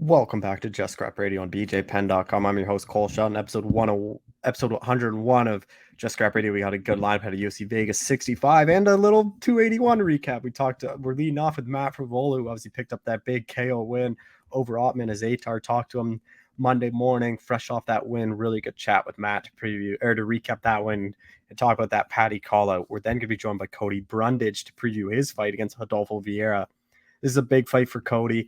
Welcome back to Just Scrap Radio on BJPenn.com. I'm your host, Cole Shelton. Episode 101 of Just Scrap Radio. We had a good lineup, had a UFC Vegas 65 and a little 281 recap. We're leading off with Matt Frevola, who obviously picked up that big KO win over Ottman as Atar. Talked to him Monday morning, fresh off that win. Really good chat with Matt to recap that win and talk about that Patty call out. We're then going to be joined by Cody Brundage to preview his fight against Rodolfo Vieira. This is a big fight for Cody.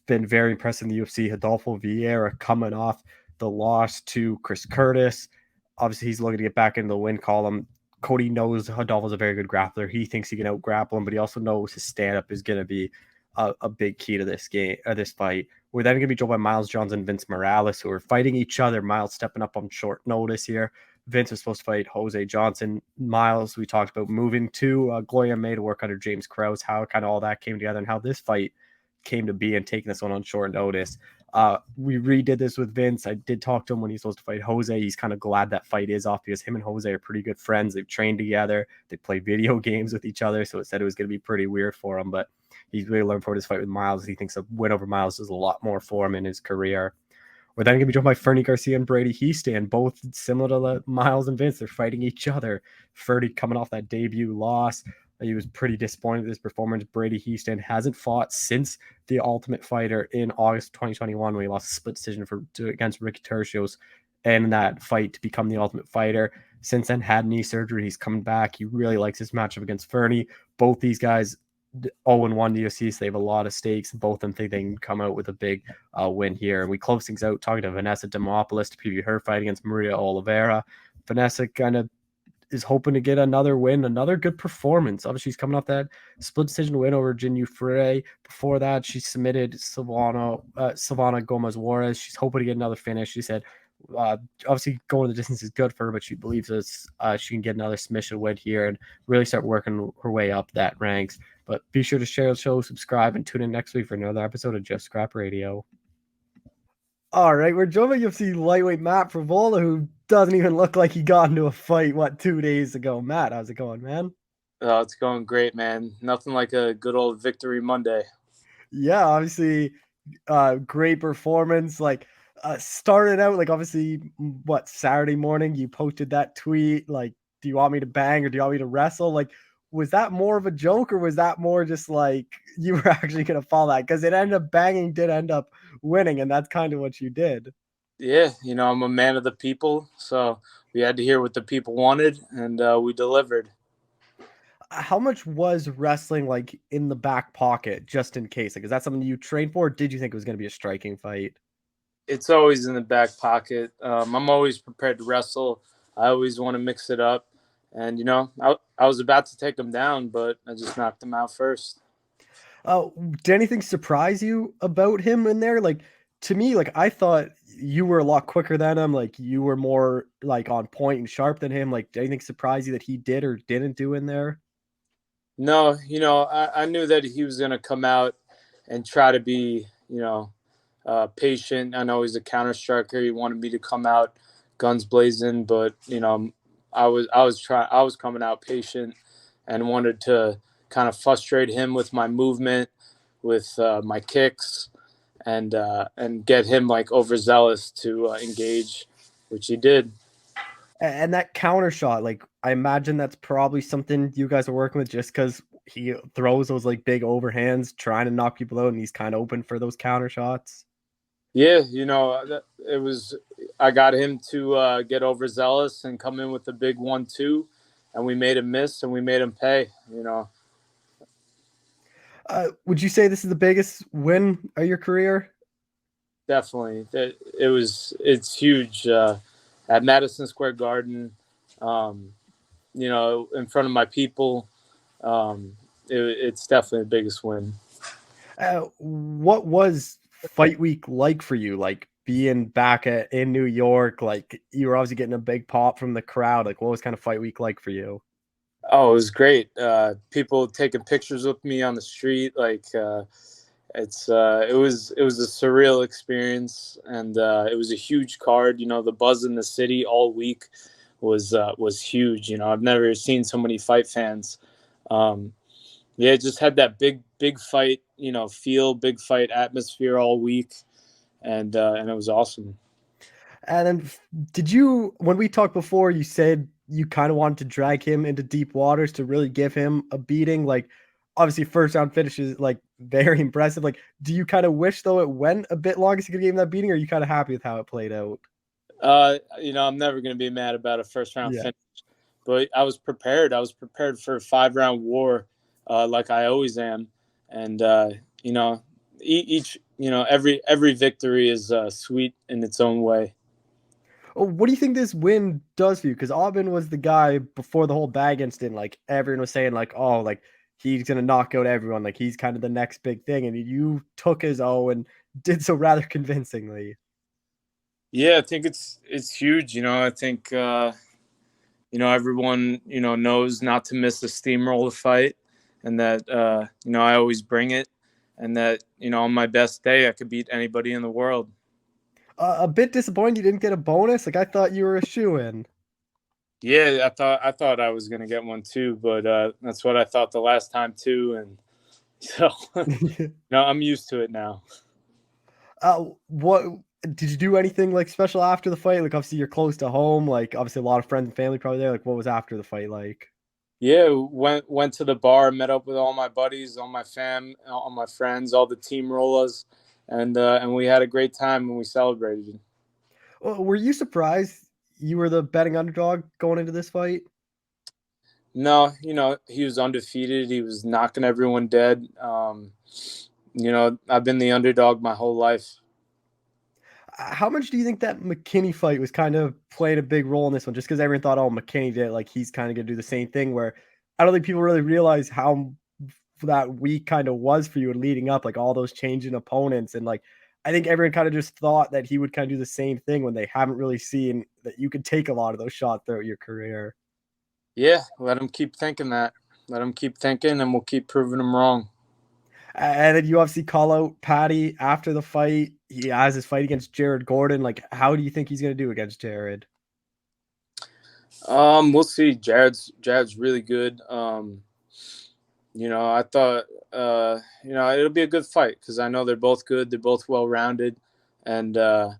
Been very impressed in the UFC. Rodolfo Vieira coming off the loss to Chris Curtis. Obviously, he's looking to get back into the win column. Cody knows Rodolfo's a very good grappler. He thinks he can out-grapple him, but he also knows his stand-up is going to be a big key to this fight. We're then going to be joined by Miles Johnson and Vince Morales, who are fighting each other. Miles stepping up on short notice here. Vince was supposed to fight Jose Johnson. Miles, we talked about moving to Gloria May to work under James Krause, how kind of all that came together and how this fight came to be and taking this one on short notice. We redid this with Vince. I did talk to him when he's supposed to fight Jose. He's kind of glad that fight is off because him and Jose are pretty good friends. They've trained together. They play video games with each other. So it said it was going to be pretty weird for him, but he's really looking forward to this fight with Miles. He thinks a win over Miles does a lot more for him in his career. We're then going to be joined by Fernie Garcia and Brady Hiestand, both similar to Miles and Vince. They're fighting each other. Fernie coming off that debut loss. He was pretty disappointed with his performance. Brady Hiestand hasn't fought since the Ultimate Fighter in August 2021 when he lost a split decision against Ricky Tercios and in that fight to become the Ultimate Fighter. Since then, had knee surgery. He's coming back. He really likes his matchup against Fernie. Both these guys 0-1 UFC, so they have a lot of stakes. Both of them think they can come out with a big win here. And we close things out talking to Vanessa Demopoulos to preview her fight against Maria Oliveira. Vanessa kind of is hoping to get another win, another good performance. Obviously, she's coming off that split decision win over Jinyu Frey. Before that, she submitted Silvana Gomez Juarez. She's hoping to get another finish. She said, obviously, going the distance is good for her, but she believes that she can get another submission win here and really start working her way up that ranks. But be sure to share the show, subscribe, and tune in next week for another episode of Just Scrap Radio. All right, we're joined by UFC lightweight Matt Frevola, who doesn't even look like he got into a fight, 2 days ago. Matt, how's it going, man? Oh, it's going great, man. Nothing like a good old victory Monday. Yeah, obviously, great performance. Started out, obviously, Saturday morning, you posted that tweet, do you want me to bang or do you want me to wrestle? Was that more of a joke or was that more just you were actually going to follow that? Because it ended up banging, did end up winning, and that's kind of what you did. Yeah, I'm a man of the people, so we had to hear what the people wanted, and we delivered. How much was wrestling in the back pocket just in case? Is that something you trained for? Or did you think it was going to be a striking fight? It's always in the back pocket. I'm always prepared to wrestle. I always want to mix it up. And, I was about to take him down, but I just knocked him out first. Did anything surprise you about him in there? To me, I thought you were a lot quicker than him. You were more on point and sharp than him. Did anything surprise you that he did or didn't do in there? No, I knew that he was going to come out and try to be, patient. I know he's a counter striker. He wanted me to come out guns blazing, but I was coming out patient and wanted to kind of frustrate him with my movement, with my kicks, and get him overzealous to engage, which he did. And that counter shot, I imagine that's probably something you guys are working with just because he throws those big overhands trying to knock people out and he's kind of open for those counter shots. Yeah, I got him to get overzealous and come in with a big 1-2, and we made him miss and we made him pay, Would you say this is the biggest win of your career? Definitely. It's huge. At Madison Square Garden, in front of my people, it's definitely the biggest win. What was fight week like for you? Being back in New York, you were obviously getting a big pop from the crowd. What was kind of fight week like for you? Oh, it was great. People taking pictures with me on the street. It was a surreal experience, and it was a huge card. The buzz in the city all week was huge. I've never seen so many fight fans. Yeah, just had that big fight, big fight atmosphere all week, and it was awesome. And then did you, when we talked before, you said you kind of wanted to drag him into deep waters to really give him a beating. Like, obviously, first round finish is like very impressive. Like, do you kind of wish though it went a bit longer so you could give him that beating, or are you kind of happy with how it played out? I'm never going to be mad about a first round Yeah. finish, but I was prepared. I was prepared for a 5 round war, like I always am, and you know, each every victory is sweet in its own way. Oh, what do you think this win does for you? Because Aubin was the guy before the whole bag incident. Like everyone was saying, like, oh, like he's gonna knock out everyone. Like he's kind of the next big thing, and you took his O and did so rather convincingly. Yeah, I think it's huge. I think everyone knows not to miss a steamroller fight, and that I always bring it, and that on my best day I could beat anybody in the world. A bit disappointed you didn't get a bonus. Like I thought you were a shoe in. Yeah, I thought I was gonna get one too, but that's what I thought the last time too, and so no, I'm used to it now. What did you do anything like special after the fight? Like obviously you're close to home. Like obviously a lot of friends and family probably there. Like what was after the fight like? Yeah, went to the bar, met up with all my buddies, all my friends, all the team rollers, and we had a great time and we celebrated. Were you surprised you were the betting underdog going into this fight? No, he was undefeated. He was knocking everyone dead. I've been the underdog my whole life. How much do you think that McKinney fight was kind of played a big role in this one? Just because everyone thought, oh, McKinney did it, like he's kind of gonna do the same thing. Where I don't think people really realize how that week kind of was for you and leading up, like all those changing opponents, and like I think everyone kind of just thought that he would kind of do the same thing when they haven't really seen that you could take a lot of those shots throughout your career. Yeah, let him keep thinking that. Let him keep thinking, and we'll keep proving him wrong. And then you obviously call out Patty after the fight. He has his fight against Jared Gordon. Like, how do you think he's going to do against Jared? We'll see. Jared's really good. I thought it'll be a good fight because I know they're both good. They're both well rounded, and so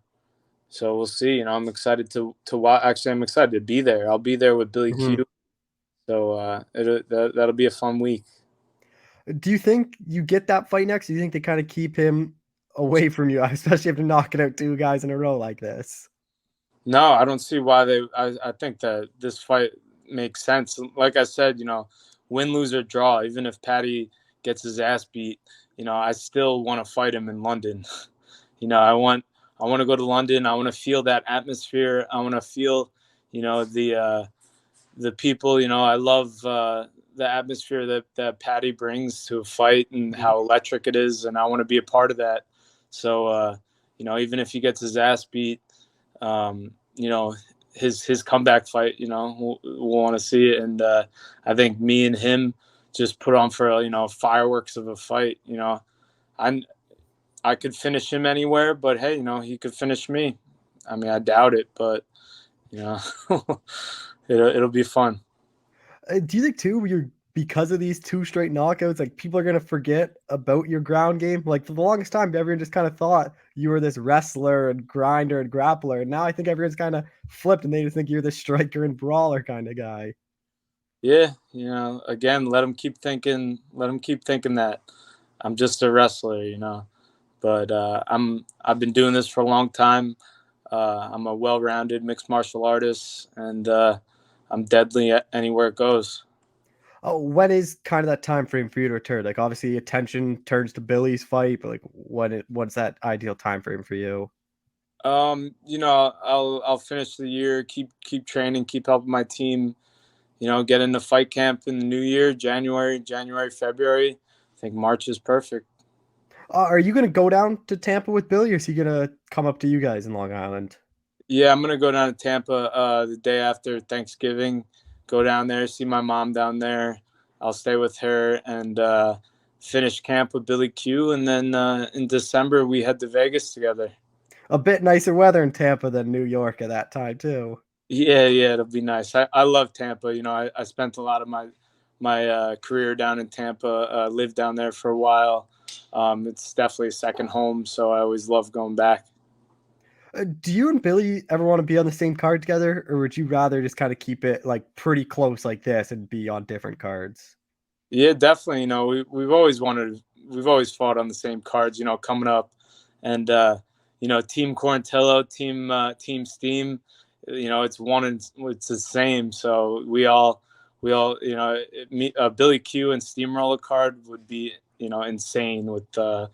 we'll see. I'm excited to watch. Actually, I'm excited to be there. I'll be there with Billy Mhm. Q. So that'll be a fun week. Do you think you get that fight next? Do you think they kind of keep him away from you, especially after knocking out two guys in a row like this? No, I don't see why they. I think that this fight makes sense. Like I said, win, lose, or draw. Even if Patty gets his ass beat, I still want to fight him in London. I want to go to London. I want to feel that atmosphere. I want to feel, the people. I love the atmosphere that Patty brings to a fight and Mhm. how electric it is, and I want to be a part of that. So, even if he gets his ass beat, you know, his comeback fight, we'll want to see it. And I think me and him just put on for fireworks of a fight. I I could finish him anywhere, but hey, he could finish me. I mean, I doubt it, but you know, it'll be fun. Do you think too, you're because of these two straight knockouts, like people are gonna forget about your ground game? Like for the longest time, everyone just kind of thought you were this wrestler and grinder and grappler, and now I think everyone's kind of flipped and they just think you're this striker and brawler kind of guy. Yeah, again, let him keep thinking. Let him keep thinking that I'm just a wrestler. But I've been doing this for a long time. I'm a well-rounded mixed martial artist, and I'm deadly anywhere it goes. Oh, when is kind of that time frame for you to return? Like obviously attention turns to Billy's fight, but like what's that ideal time frame for you? I'll finish the year, keep training, keep helping my team. Get into fight camp in the new year, January, February. I think March is perfect. Are you gonna go down to Tampa with Billy, or is he gonna come up to you guys in Long Island? Yeah, I'm gonna go down to Tampa the day after Thanksgiving. Go down there, see my mom down there. I'll stay with her and finish camp with Billy Q, and then in December we head to Vegas together. A bit nicer weather in Tampa than New York at that time too. Yeah, it'll be nice. I love Tampa. I spent a lot of my career down in Tampa. Lived down there for a while. It's definitely a second home, so I always love going back. Do you and Billy ever want to be on the same card together, or would you rather just kind of keep it like pretty close like this and be on different cards? Yeah, definitely. We've always we've always fought on the same cards. Coming up, and Team Quarantillo, Team Steam. It's one and it's the same. So we all Billy Q and Steamroller card would be insane with the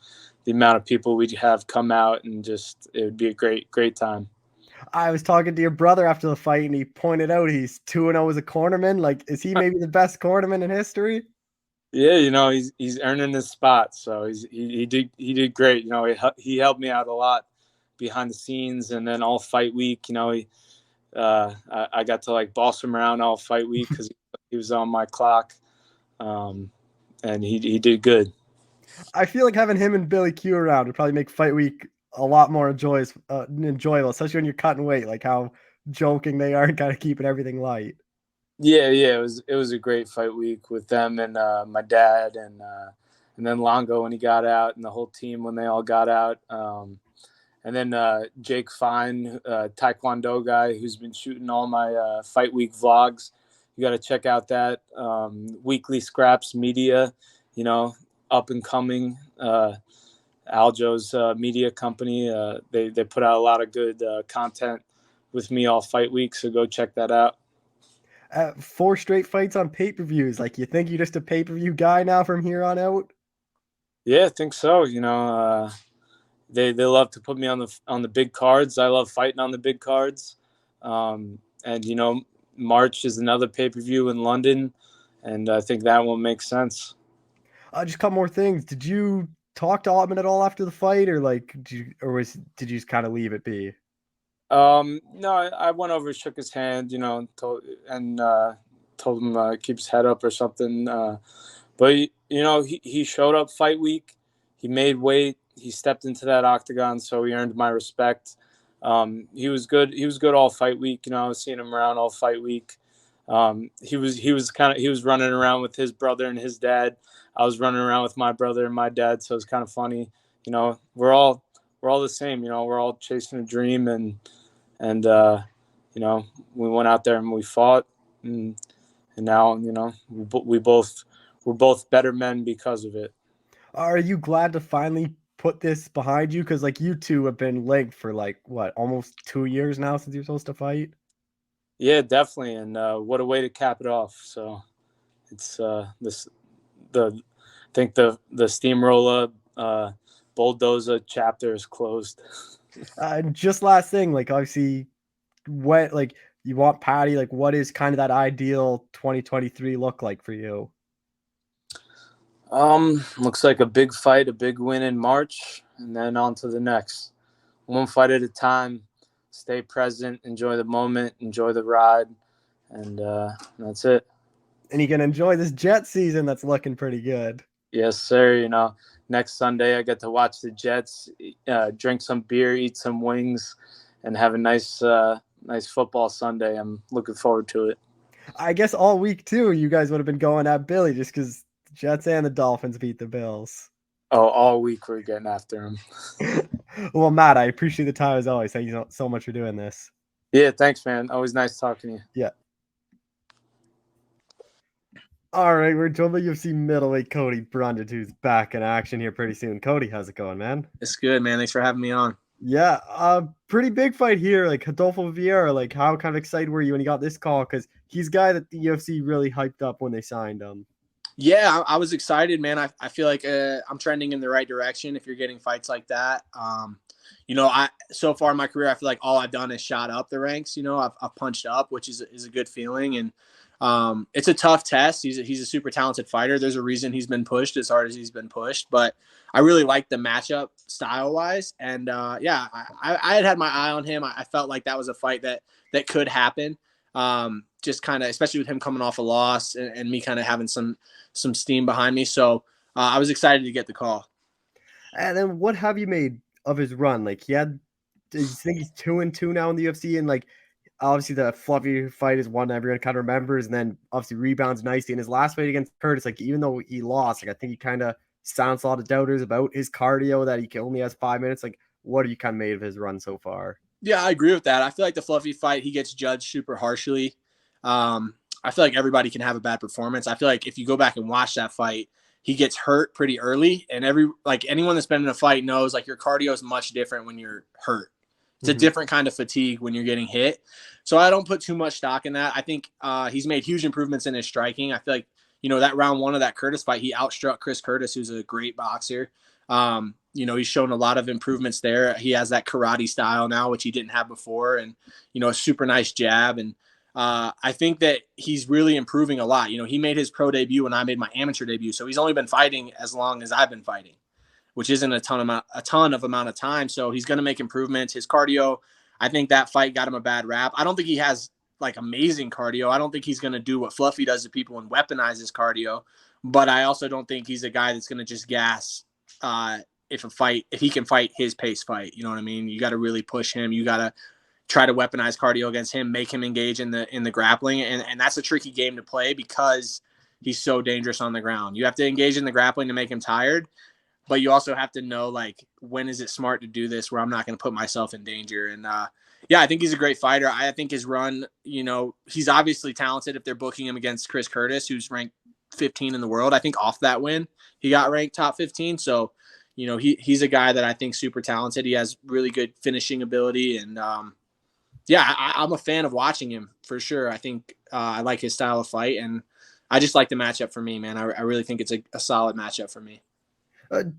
amount of people we'd have come out, and just it would be a great time. I was talking to your brother after the fight, and he pointed out he's 2-0 as a cornerman. Like, is he maybe the best cornerman in history? Yeah, he's earning his spot, so he did great. He helped me out a lot behind the scenes, and then all fight week, I got to like boss him around all fight week because he was on my clock, and he did good. I feel like having him and Billy Q around would probably make fight week a lot more enjoyable, especially when you're cutting weight. Like how joking they are and kind of keeping everything light. Yeah, it was a great fight week with them and my dad and then Longo when he got out and the whole team when they all got out. And then Jake Fine, Taekwondo guy who's been shooting all my fight week vlogs. You got to check out that Weekly Scraps Media, up and coming. Aljo's media company. They put out a lot of good content with me all fight week, so go check that out. 4 straight fights on pay-per-views. Like, you think you're just a pay-per-view guy now from here on out? Yeah, I think so. They love to put me on the big cards. I love fighting on the big cards. And March is another pay-per-view in London, and I think that one makes sense. Just a couple more things. Did you talk to Ottman at all after the fight, or like, did you just kind of leave it be? No, I went over, shook his hand, told him keep his head up or something. But he showed up fight week. He made weight. He stepped into that octagon, so he earned my respect. He was good. He was good all fight week. I was seeing him around all fight week. He was running around with his brother and his dad. I was running around with my brother and my dad, so it's kind of funny. We're all the same. We're all chasing a dream, and we went out there and we fought, and now we're both better men because of it. Are you glad to finally put this behind you? Because like you two have been linked for like what, almost 2 years now since you're supposed to fight. Yeah, definitely, and what a way to cap it off. So it's I think the steamroller bulldozer chapter is closed. Just last thing, like obviously, what like you want Patty? Like, what is kind of that ideal 2023 look like for you? Looks like a big fight, a big win in March, and then on to the next. One fight at a time. Stay present, enjoy the moment, enjoy the ride, and that's it. And you can enjoy this Jet season that's looking pretty good. Yes, sir. Next Sunday I get to watch the Jets, drink some beer, eat some wings, and have a nice football Sunday. I'm looking forward to it. I guess all week too, you guys would have been going at Billy just because Jets and the Dolphins beat the Bills. Oh, all week we're getting after him. Well, Matt, I appreciate the time as always. Thank you so much for doing this. Yeah, thanks, man. Always nice talking to you. Yeah. All right, we're joined by UFC middleweight Cody Brundage, who's back in action here pretty soon. Cody, how's it going, man? It's good, man. Thanks for having me on. Yeah, pretty big fight here. Like Rodolfo Vieira, like how kind of excited were you when you got this call? Because he's a guy that the UFC really hyped up when they signed him. Yeah, I was excited, man. I feel like I'm trending in the right direction if you're getting fights like that. I so far in my career, I feel like all I've done is shot up the ranks. I've punched up, which is a good feeling. And it's a tough test. He's a super talented fighter. There's a reason he's been pushed as hard as he's been pushed. But I really like the matchup style wise. And I had my eye on him. I felt like that was a fight that could happen. Just kind of, especially with him coming off a loss and me kind of having some steam behind me. So I was excited to get the call. And then what have you made of his run? Like I think he's 2-2 now in the UFC, and like obviously the Fluffy fight is one everyone kind of remembers, and then obviously rebounds nicely in his last fight against Curtis. Like even though he lost, like I think he kind of silenced a lot of doubters about his cardio that he only has 5 minutes. Like what are you kind of made of his run so far? Yeah, I agree with that. I feel like the Fluffy fight, he gets judged super harshly. I feel like everybody can have a bad performance. I feel like if you go back and watch that fight, he gets hurt pretty early, and anyone that's been in a fight knows like your cardio is much different when you're hurt. It's a different kind of fatigue when you're getting hit. So I don't put too much stock in that. I think he's made huge improvements in his striking. I feel like, that round one of that Curtis fight, he outstruck Chris Curtis, who's a great boxer. He's shown a lot of improvements there. He has that karate style now, which he didn't have before, and, a super nice jab. And I think that he's really improving a lot. He made his pro debut when I made my amateur debut. So he's only been fighting as long as I've been fighting, which isn't a ton of amount of time. So he's going to make improvements. His cardio, I think that fight got him a bad rap. I don't think he has like amazing cardio. I don't think he's going to do what Fluffy does to people and weaponize his cardio. But I also don't think he's a guy that's going to just gas if he can fight his pace fight. You know what I mean? You got to really push him. You got to try to weaponize cardio against him, make him engage in the grappling. And that's a tricky game to play because he's so dangerous on the ground. You have to engage in the grappling to make him tired. But you also have to know, like, when is it smart to do this where I'm not going to put myself in danger? And, I think he's a great fighter. I think his run, he's obviously talented if they're booking him against Chris Curtis, who's ranked 15 in the world. I think off that win, he got ranked top 15. So, he's a guy that I think super talented. He has really good finishing ability. And, I'm a fan of watching him for sure. I think I like his style of fight. And I just like the matchup for me, man. I really think it's a solid matchup for me.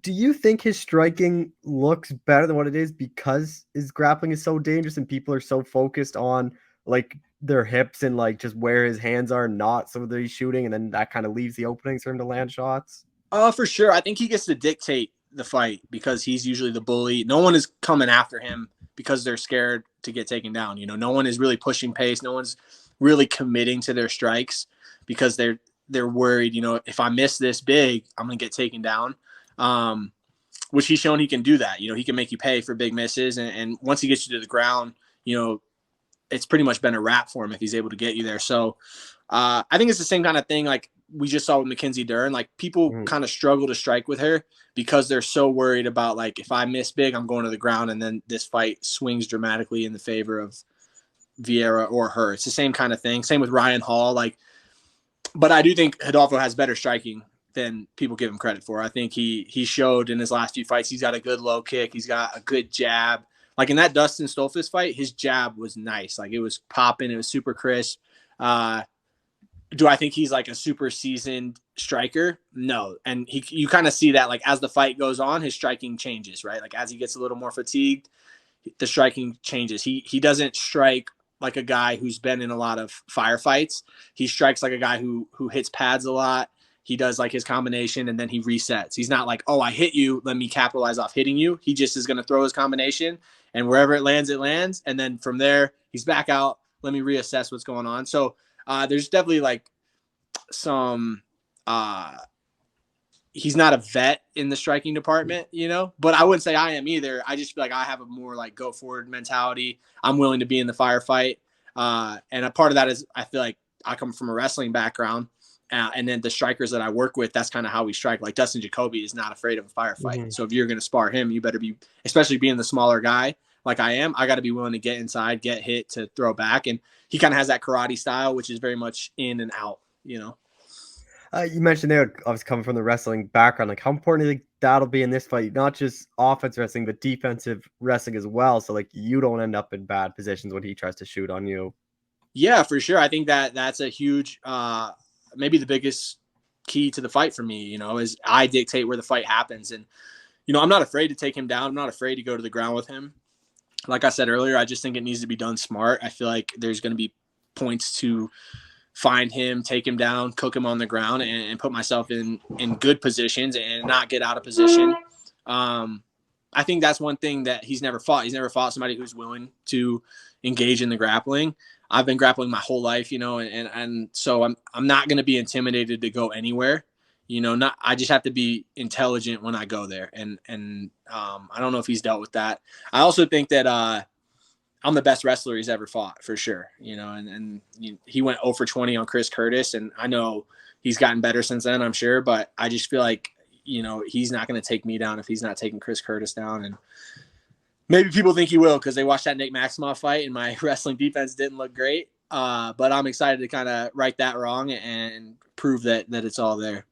Do you think his striking looks better than what it is because his grappling is so dangerous and people are so focused on like their hips and like just where his hands are, not so that he's shooting, and then that kind of leaves the openings for him to land shots? For sure. I think he gets to dictate the fight because he's usually the bully. No one is coming after him because they're scared to get taken down. No one is really pushing pace. No one's really committing to their strikes because they're worried, if I miss this big, I'm going to get taken down. Which he's shown he can do that. He can make you pay for big misses. And once he gets you to the ground, it's pretty much been a wrap for him if he's able to get you there. So I think it's the same kind of thing like we just saw with Mackenzie Dern. Like people kind of struggle to strike with her because they're so worried about like, if I miss big, I'm going to the ground. And then this fight swings dramatically in the favor of Vieira or her. It's the same kind of thing. Same with Ryan Hall. But I do think Rodolfo has better striking than people give him credit for. I think he showed in his last few fights, he's got a good low kick. He's got a good jab. Like in that Dustin Stolfus fight, his jab was nice. Like it was popping. It was super crisp. Do I think he's like a super seasoned striker? No. And you kind of see that like as the fight goes on, his striking changes, right? Like as he gets a little more fatigued, the striking changes. He doesn't strike like a guy who's been in a lot of firefights. He strikes like a guy who hits pads a lot. He does like his combination and then he resets. He's not like, oh, I hit you, let me capitalize off hitting you. He just is going to throw his combination and wherever it lands, it lands. And then from there, he's back out. Let me reassess what's going on. So there's definitely like some he's not a vet in the striking department, but I wouldn't say I am either. I just feel like I have a more like go forward mentality. I'm willing to be in the firefight. And a part of that is I feel like I come from a wrestling background. And then the strikers that I work with, that's kind of how we strike. Like Dustin Jacoby is not afraid of a firefight. So if you're going to spar him, you better be, especially being the smaller guy like I am, I got to be willing to get inside, get hit to throw back. And he kind of has that karate style, which is very much in and out, You mentioned they would obviously coming from the wrestling background. Like how important do you think that'll be in this fight? Not just offensive wrestling, but defensive wrestling as well. So like you don't end up in bad positions when he tries to shoot on you. Yeah, for sure. I think that's a huge, maybe the biggest key to the fight for me, is I dictate where the fight happens. And, I'm not afraid to take him down. I'm not afraid to go to the ground with him. Like I said earlier, I just think it needs to be done smart. I feel like there's going to be points to find him, take him down, cook him on the ground and put myself in good positions and not get out of position. I think that's one thing that he's never fought. He's never fought somebody who's willing to engage in the grappling. I've been grappling my whole life, and so I'm not going to be intimidated to go anywhere, I just have to be intelligent when I go there. And I don't know if he's dealt with that. I also think that I'm the best wrestler he's ever fought for sure, and he went 0 for 20 on Chris Curtis, and I know he's gotten better since then, I'm sure, but I just feel like, he's not going to take me down if he's not taking Chris Curtis down. And maybe people think he will because they watched that Nick Maximoff fight and my wrestling defense didn't look great. But I'm excited to kind of right that wrong and prove that it's all there.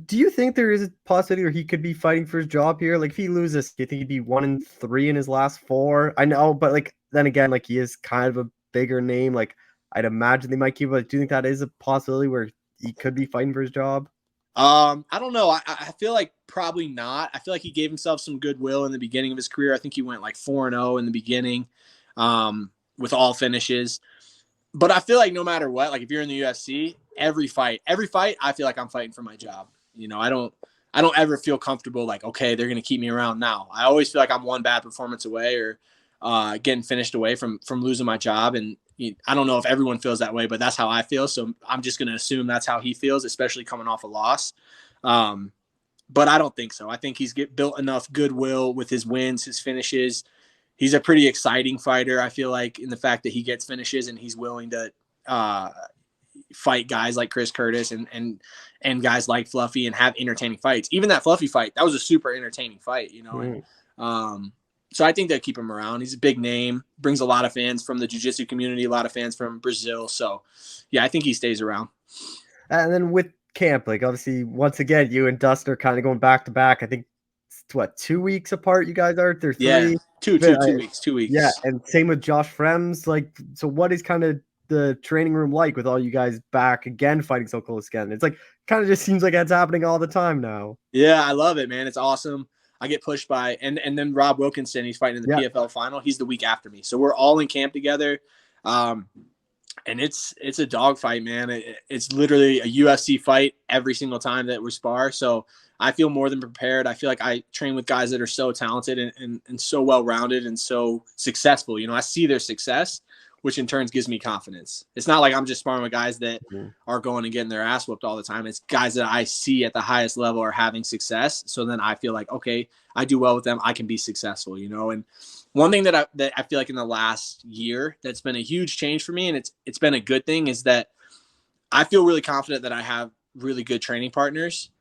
Do you think there is a possibility where he could be fighting for his job here? Like, if he loses, do you think he'd be 1-3 in his last 4? I know, but like then again, like he is kind of a bigger name. Like I'd imagine they might keep. But do you think that is a possibility where he could be fighting for his job? I don't know. I feel like probably not. I feel like he gave himself some goodwill in the beginning of his career. I think he went like 4-0 in the beginning, with all finishes. But I feel like no matter what, like if you're in the UFC, every fight, I feel like I'm fighting for my job. I don't ever feel comfortable like, okay, they're going to keep me around now. I always feel like I'm one bad performance away or getting finished away from losing my job. And I don't know if everyone feels that way, but that's how I feel. So I'm just going to assume that's how he feels, especially coming off a loss. But I don't think so. I think he's built enough goodwill with his wins, his finishes. He's a pretty exciting fighter, I feel like, in the fact that he gets finishes and he's willing to fight guys like Chris Curtis and guys like Fluffy and have entertaining fights. Even that Fluffy fight, that was a super entertaining fight, And, so I think they'll keep him around. He's a big name, brings a lot of fans from the jiu-jitsu community, a lot of fans from Brazil. So, yeah, I think he stays around. And then with camp, like obviously, once again, you and Dustin are kind of going back to back. I think, 2 weeks apart you guys are? They're 3? Yeah, two weeks. Yeah, and same with Josh Frems. Like, so what is kind of the training room like with all you guys back again, fighting so close again? It's like, kind of just seems like it's happening all the time now. Yeah, I love it, man. It's awesome. I get pushed by, and then Rob Wilkinson, he's fighting in the PFL final. He's the week after me. So we're all in camp together. And it's a dogfight, man. It's literally a UFC fight every single time that we spar. So I feel more than prepared. I feel like I train with guys that are so talented and so well-rounded and so successful. I see their success, which in turn gives me confidence. It's not like I'm just sparring with guys that are going and getting their ass whooped all the time. It's guys that I see at the highest level are having success. So then I feel like, okay, I do well with them. I can be successful, And one thing that I feel like in the last year that's been a huge change for me, and it's been a good thing, is that I feel really confident that I have really good training partners.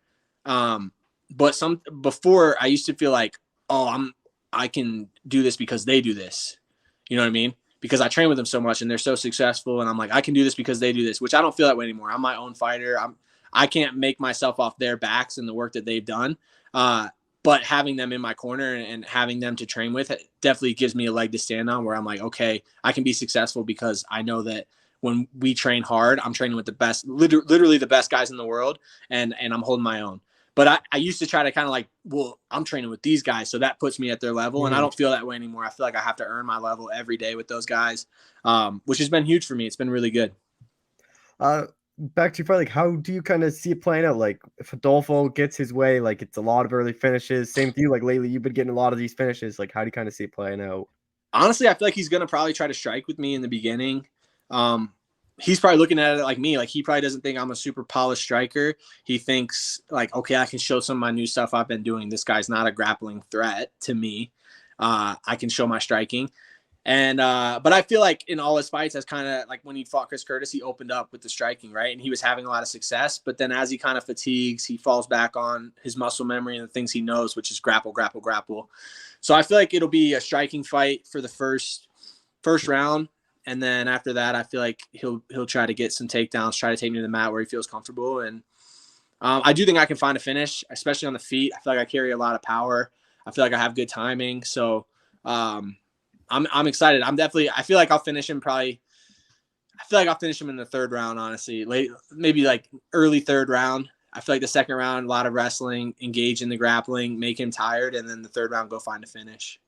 But before I used to feel like, I can do this because they do this. You know what I mean? Because I train with them so much and they're so successful, and I'm like, I can do this because they do this, which I don't feel that way anymore. I'm my own fighter. I can't make myself off their backs and the work that they've done. But having them in my corner and having them to train with definitely gives me a leg to stand on, where I'm like, okay, I can be successful because I know that when we train hard, I'm training with the best, literally the best guys in the world, and I'm holding my own. But I used to try to kind of like, well, I'm training with these guys, so that puts me at their level, and I don't feel that way anymore. I feel like I have to earn my level every day with those guys, which has been huge for me. It's been really good. Back to your fight, like, how do you kind of see it playing out? Like, if Adolfo gets his way, like, it's a lot of early finishes. Same with you, like, lately you've been getting a lot of these finishes. Like, how do you kind of see it playing out? Honestly, I feel like he's going to probably try to strike with me in the beginning. He's probably looking at it like me. Like, he probably doesn't think I'm a super polished striker. He thinks like, okay, I can show some of my new stuff I've been doing. This guy's not a grappling threat to me. I can show my striking. And, but I feel like in all his fights, that's kind of like when he fought Chris Curtis, he opened up with the striking, right? And he was having a lot of success, but then as he kind of fatigues, he falls back on his muscle memory and the things he knows, which is grapple, grapple, grapple. So I feel like it'll be a striking fight for the first round. And then after that, I feel like he'll try to get some takedowns, try to take me to the mat where he feels comfortable. And I do think I can find a finish, especially on the feet. I feel like I carry a lot of power. I feel like I have good timing. So I'm excited. I feel like I'll finish him in the third round, honestly. Late, maybe like early third round. I feel like the second round, a lot of wrestling, engage in the grappling, make him tired, and then the third round, go find a finish.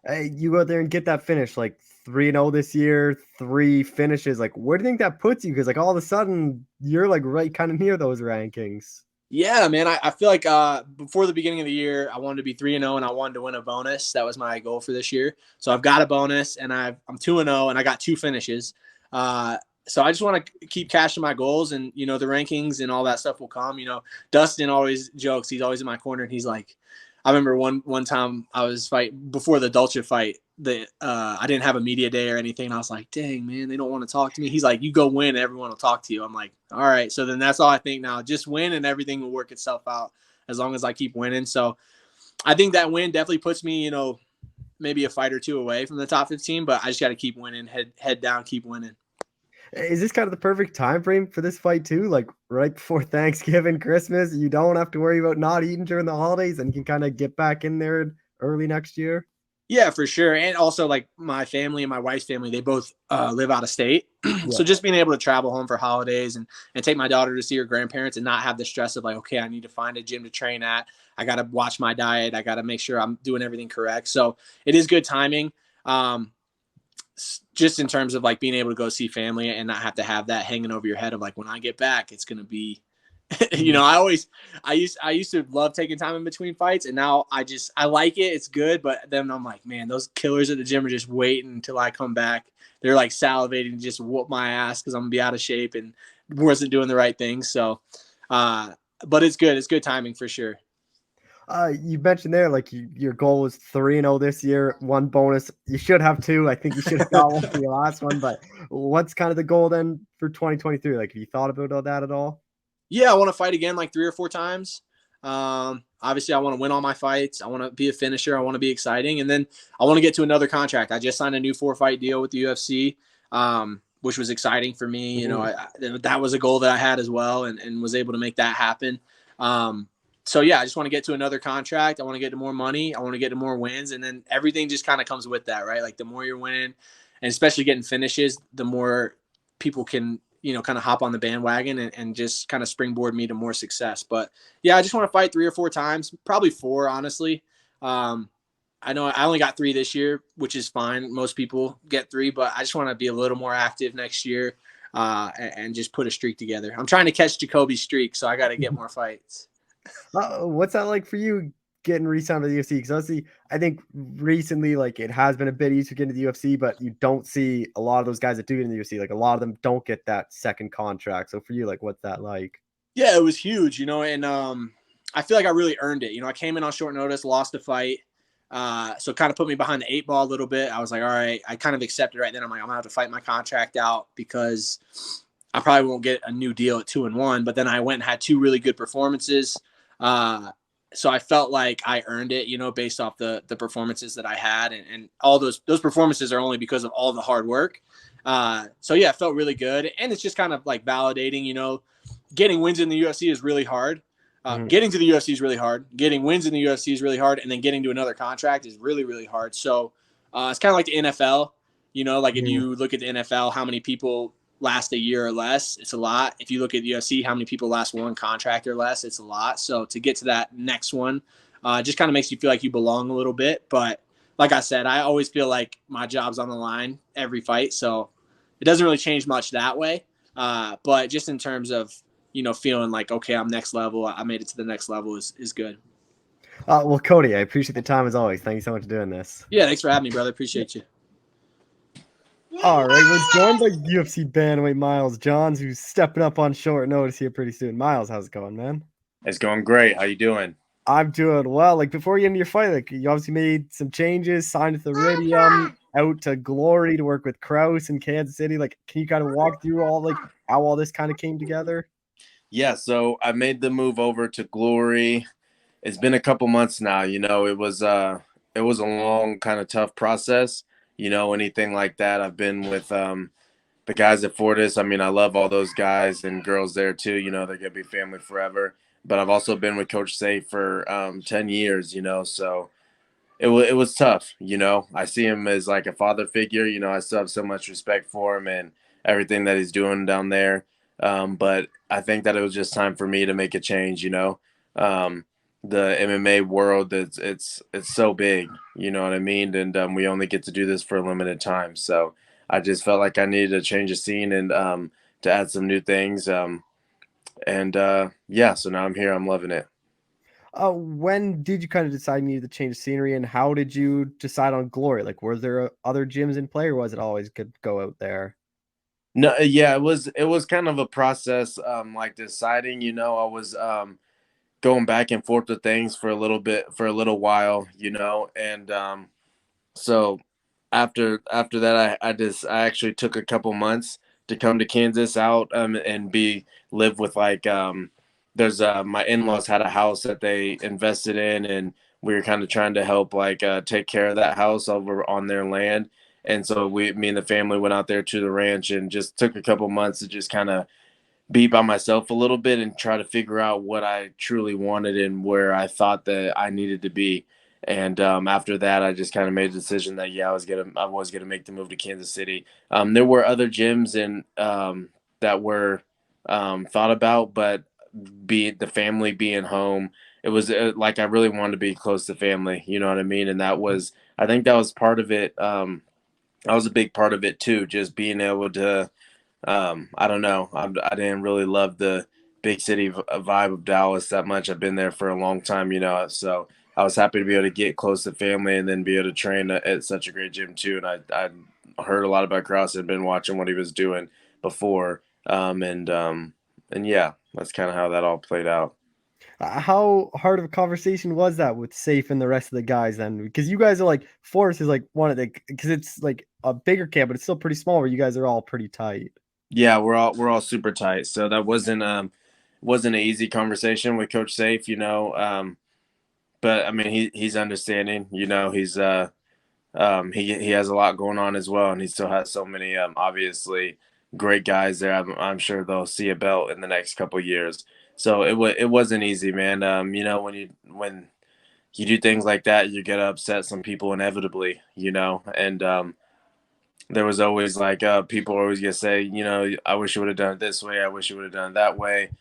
Hey, you go out there and get that finish, like 3-0 this year, 3 finishes. Like, where do you think that puts you? Because like all of a sudden you're like right kind of near those rankings. Yeah, man. I feel like before the beginning of the year, I wanted to be 3-0 and I wanted to win a bonus. That was my goal for this year. So I've got a bonus and I'm 2-0 and I got 2 finishes. So I just want to keep cashing my goals, and the rankings and all that stuff will come. Dustin always jokes. He's always in my corner and he's like, I remember one time I was fighting before the Dolce fight. I didn't have a media day or anything. And I was like, dang, man, they don't want to talk to me. He's like, you go win, everyone will talk to you. I'm like, all right. So then that's all I think now. Just win and everything will work itself out as long as I keep winning. So I think that win definitely puts me, maybe a fight or two away from the top 15, but I just got to keep winning, head down, keep winning. Is this kind of the perfect time frame for this fight too? Like right before Thanksgiving, Christmas, you don't have to worry about not eating during the holidays, and you can kind of get back in there early next year. Yeah, for sure. And also, like, my family and my wife's family, they both live out of state. So just being able to travel home for holidays and take my daughter to see her grandparents and not have the stress of like, okay, I need to find a gym to train at. I got to watch my diet. I got to make sure I'm doing everything correct. So it is good timing. Just in terms of like being able to go see family and not have to have that hanging over your head of like, when I get back, it's going to be, I used to love taking time in between fights, and now I like it. It's good. But then I'm like, man, those killers at the gym are just waiting until I come back. They're like salivating to just whoop my ass because I'm gonna be out of shape and wasn't doing the right things. So, but it's good. It's good timing for sure. You mentioned there, like your goal was 3-0 this year, one bonus. You should have two. I think you should have got one for your last one. But what's kind of the goal then for 2023? Like, have you thought about that at all? Yeah, I want to fight again like 3 or 4 times. Obviously, I want to win all my fights. I want to be a finisher. I want to be exciting. And then I want to get to another contract. I just signed a new 4-fight deal with the UFC, which was exciting for me. That was a goal that I had as well and was able to make that happen. So, yeah, I just want to get to another contract. I want to get to more money. I want to get to more wins. And then everything just kind of comes with that, right? Like the more you're winning, and especially getting finishes, the more people can – kind of hop on the bandwagon and just kind of springboard me to more success. But yeah, I just want to fight 3 or 4 times, probably 4, honestly. I know I only got 3 this year, which is fine. Most people get 3, but I just want to be a little more active next year and just put a streak together. I'm trying to catch Jacoby's streak, so I got to get more fights. What's that like for you getting re-signed to the UFC? Because honestly, I think recently, like, it has been a bit easier to get into the UFC, but you don't see a lot of those guys that do get in the UFC. Like, a lot of them don't get that second contract. So for you, like, what's that like? Yeah, it was huge, and I feel like I really earned it. I came in on short notice, lost a fight. So it kind of put me behind the 8 ball a little bit. I was like, all right, I kind of accepted right then. I'm like, I'm gonna have to fight my contract out because I probably won't get a new deal at 2-1. But then I went and had 2 really good performances. So I felt like I earned it, based off the performances that I had, and all those performances are only because of all the hard work. So yeah, it felt really good, and it's just kind of like validating. Getting wins in the UFC is really hard. Getting to the UFC is really hard. Getting wins in the UFC is really hard, and then getting to another contract is really, really hard. So it's kind of like the NFL. If you look at the NFL, how many people last a year or less, it's a lot. If you look at the UFC, how many people last 1 contract or less, it's a lot. So to get to that next one, just kind of makes you feel like you belong a little bit. But like I said, I always feel like my job's on the line every fight. So it doesn't really change much that way. But just in terms of, feeling like, okay, I'm next level, I made it to the next level is good. Well, Cody, I appreciate the time as always. Thank you so much for doing this. Yeah, thanks for having me, brother. Appreciate you. All right, we're joined by UFC bantamweight Miles Johns, who's stepping up on short notice here pretty soon. Miles, how's it going, man? It's going great. How you doing? I'm doing well. Like, before you get into your fight, like, you obviously made some changes, signed with Iridium, out to Glory to work with Kraus in Kansas City. Like, can you kind of walk through how all this kind of came together? Yeah, so I made the move over to Glory. It's been a couple months now. It was a long, kind of tough process. Anything like that. I've been with the guys at Fortis. I mean, I love all those guys and girls there too. They're gonna be family forever. But I've also been with Coach Say for 10 years. So it was tough. I see him as like a father figure. I still have so much respect for him and everything that he's doing down there. But I think that it was just time for me to make a change. The MMA world, it's so big, you know what I mean? And we only get to do this for a limited time. So I just felt like I needed to change the scene and to add some new things. Yeah, so now I'm here. I'm loving it. When did you kind of decide you needed to change the scenery, and how did you decide on Glory? Like, were there other gyms in play, or was it always good to go out there? No, yeah, it was kind of a process, like deciding, I was going back and forth with things for a little while, and so after that, I actually took a couple months to come to Kansas out and be live with there's my in-laws had a house that they invested in, and we were kind of trying to help take care of that house over on their land. And so me and the family went out there to the ranch and just took a couple months to just kind of be by myself a little bit and try to figure out what I truly wanted and where I thought that I needed to be. And after that, I just kind of made a decision that I was gonna make the move to Kansas City. There were other gyms that were thought about, but be the family being home, it was I really wanted to be close to family. You know what I mean? And I think that was part of it. That was a big part of it too, just being able to I don't know. I didn't really love the big city vibe of Dallas that much. I've been there for a long time, so I was happy to be able to get close to family and then be able to train at such a great gym too. And I heard a lot about Krause and been watching what he was doing before. And yeah, that's kind of how that all played out. How hard of a conversation was that with Safe and the rest of the guys then? Because you guys are like, Forest is like one of the, because it's like a bigger camp, but it's still pretty small where you guys are all pretty tight. Yeah, we're all super tight. So that wasn't an easy conversation with Coach Safe, but I mean he's understanding. He has a lot going on as well, and he still has so many obviously great guys there. I'm sure they'll see a belt in the next couple years. So it wasn't easy, man. When you do things like that, you get upset some people inevitably, and there was always people are always gonna say, I wish you would have done it this way, I wish you would have done it that way.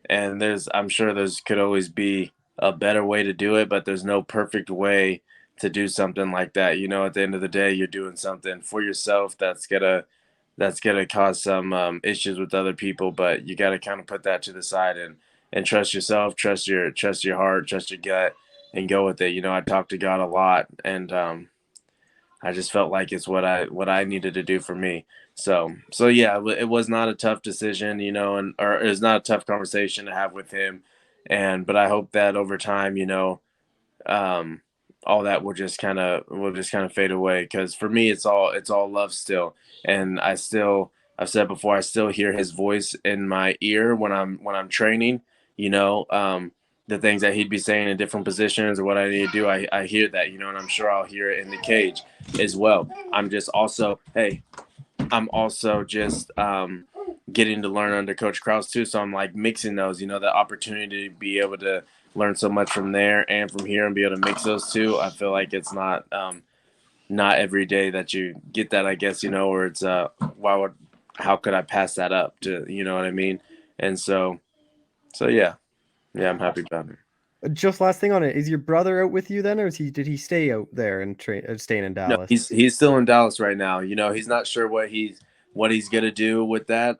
And I'm sure there's could always be a better way to do it, but there's no perfect way to do something like that. At the end of the day, you're doing something for yourself that's gonna cause some issues with other people, but you got to kind of put that to the side and trust yourself, trust your heart, trust your gut, and go with it. I talk to God a lot, and I just felt like it's what I needed to do for me. So yeah, it was not a tough decision, or it was not a tough conversation to have with him. But I hope that over time, um, all that will just kind of fade away. Because for me, it's all love still, and I've said before, I still hear his voice in my ear when I'm training. You know, the things that he'd be saying in different positions or what I need to do, I hear that, and I'm sure I'll hear it in the cage as well. I'm also just getting to learn under Coach Krause too. So I'm like mixing those, the opportunity to be able to learn so much from there and from here and be able to mix those two. I feel like it's not every day that you get that, I guess, or it's how could I pass that up to, you know what I mean? And so yeah, I'm happy about it. Just last thing on it, is your brother out with you then, or did he stay out there and staying in No, Dallas? he's still in Dallas right now. He's not sure what he's gonna do with that.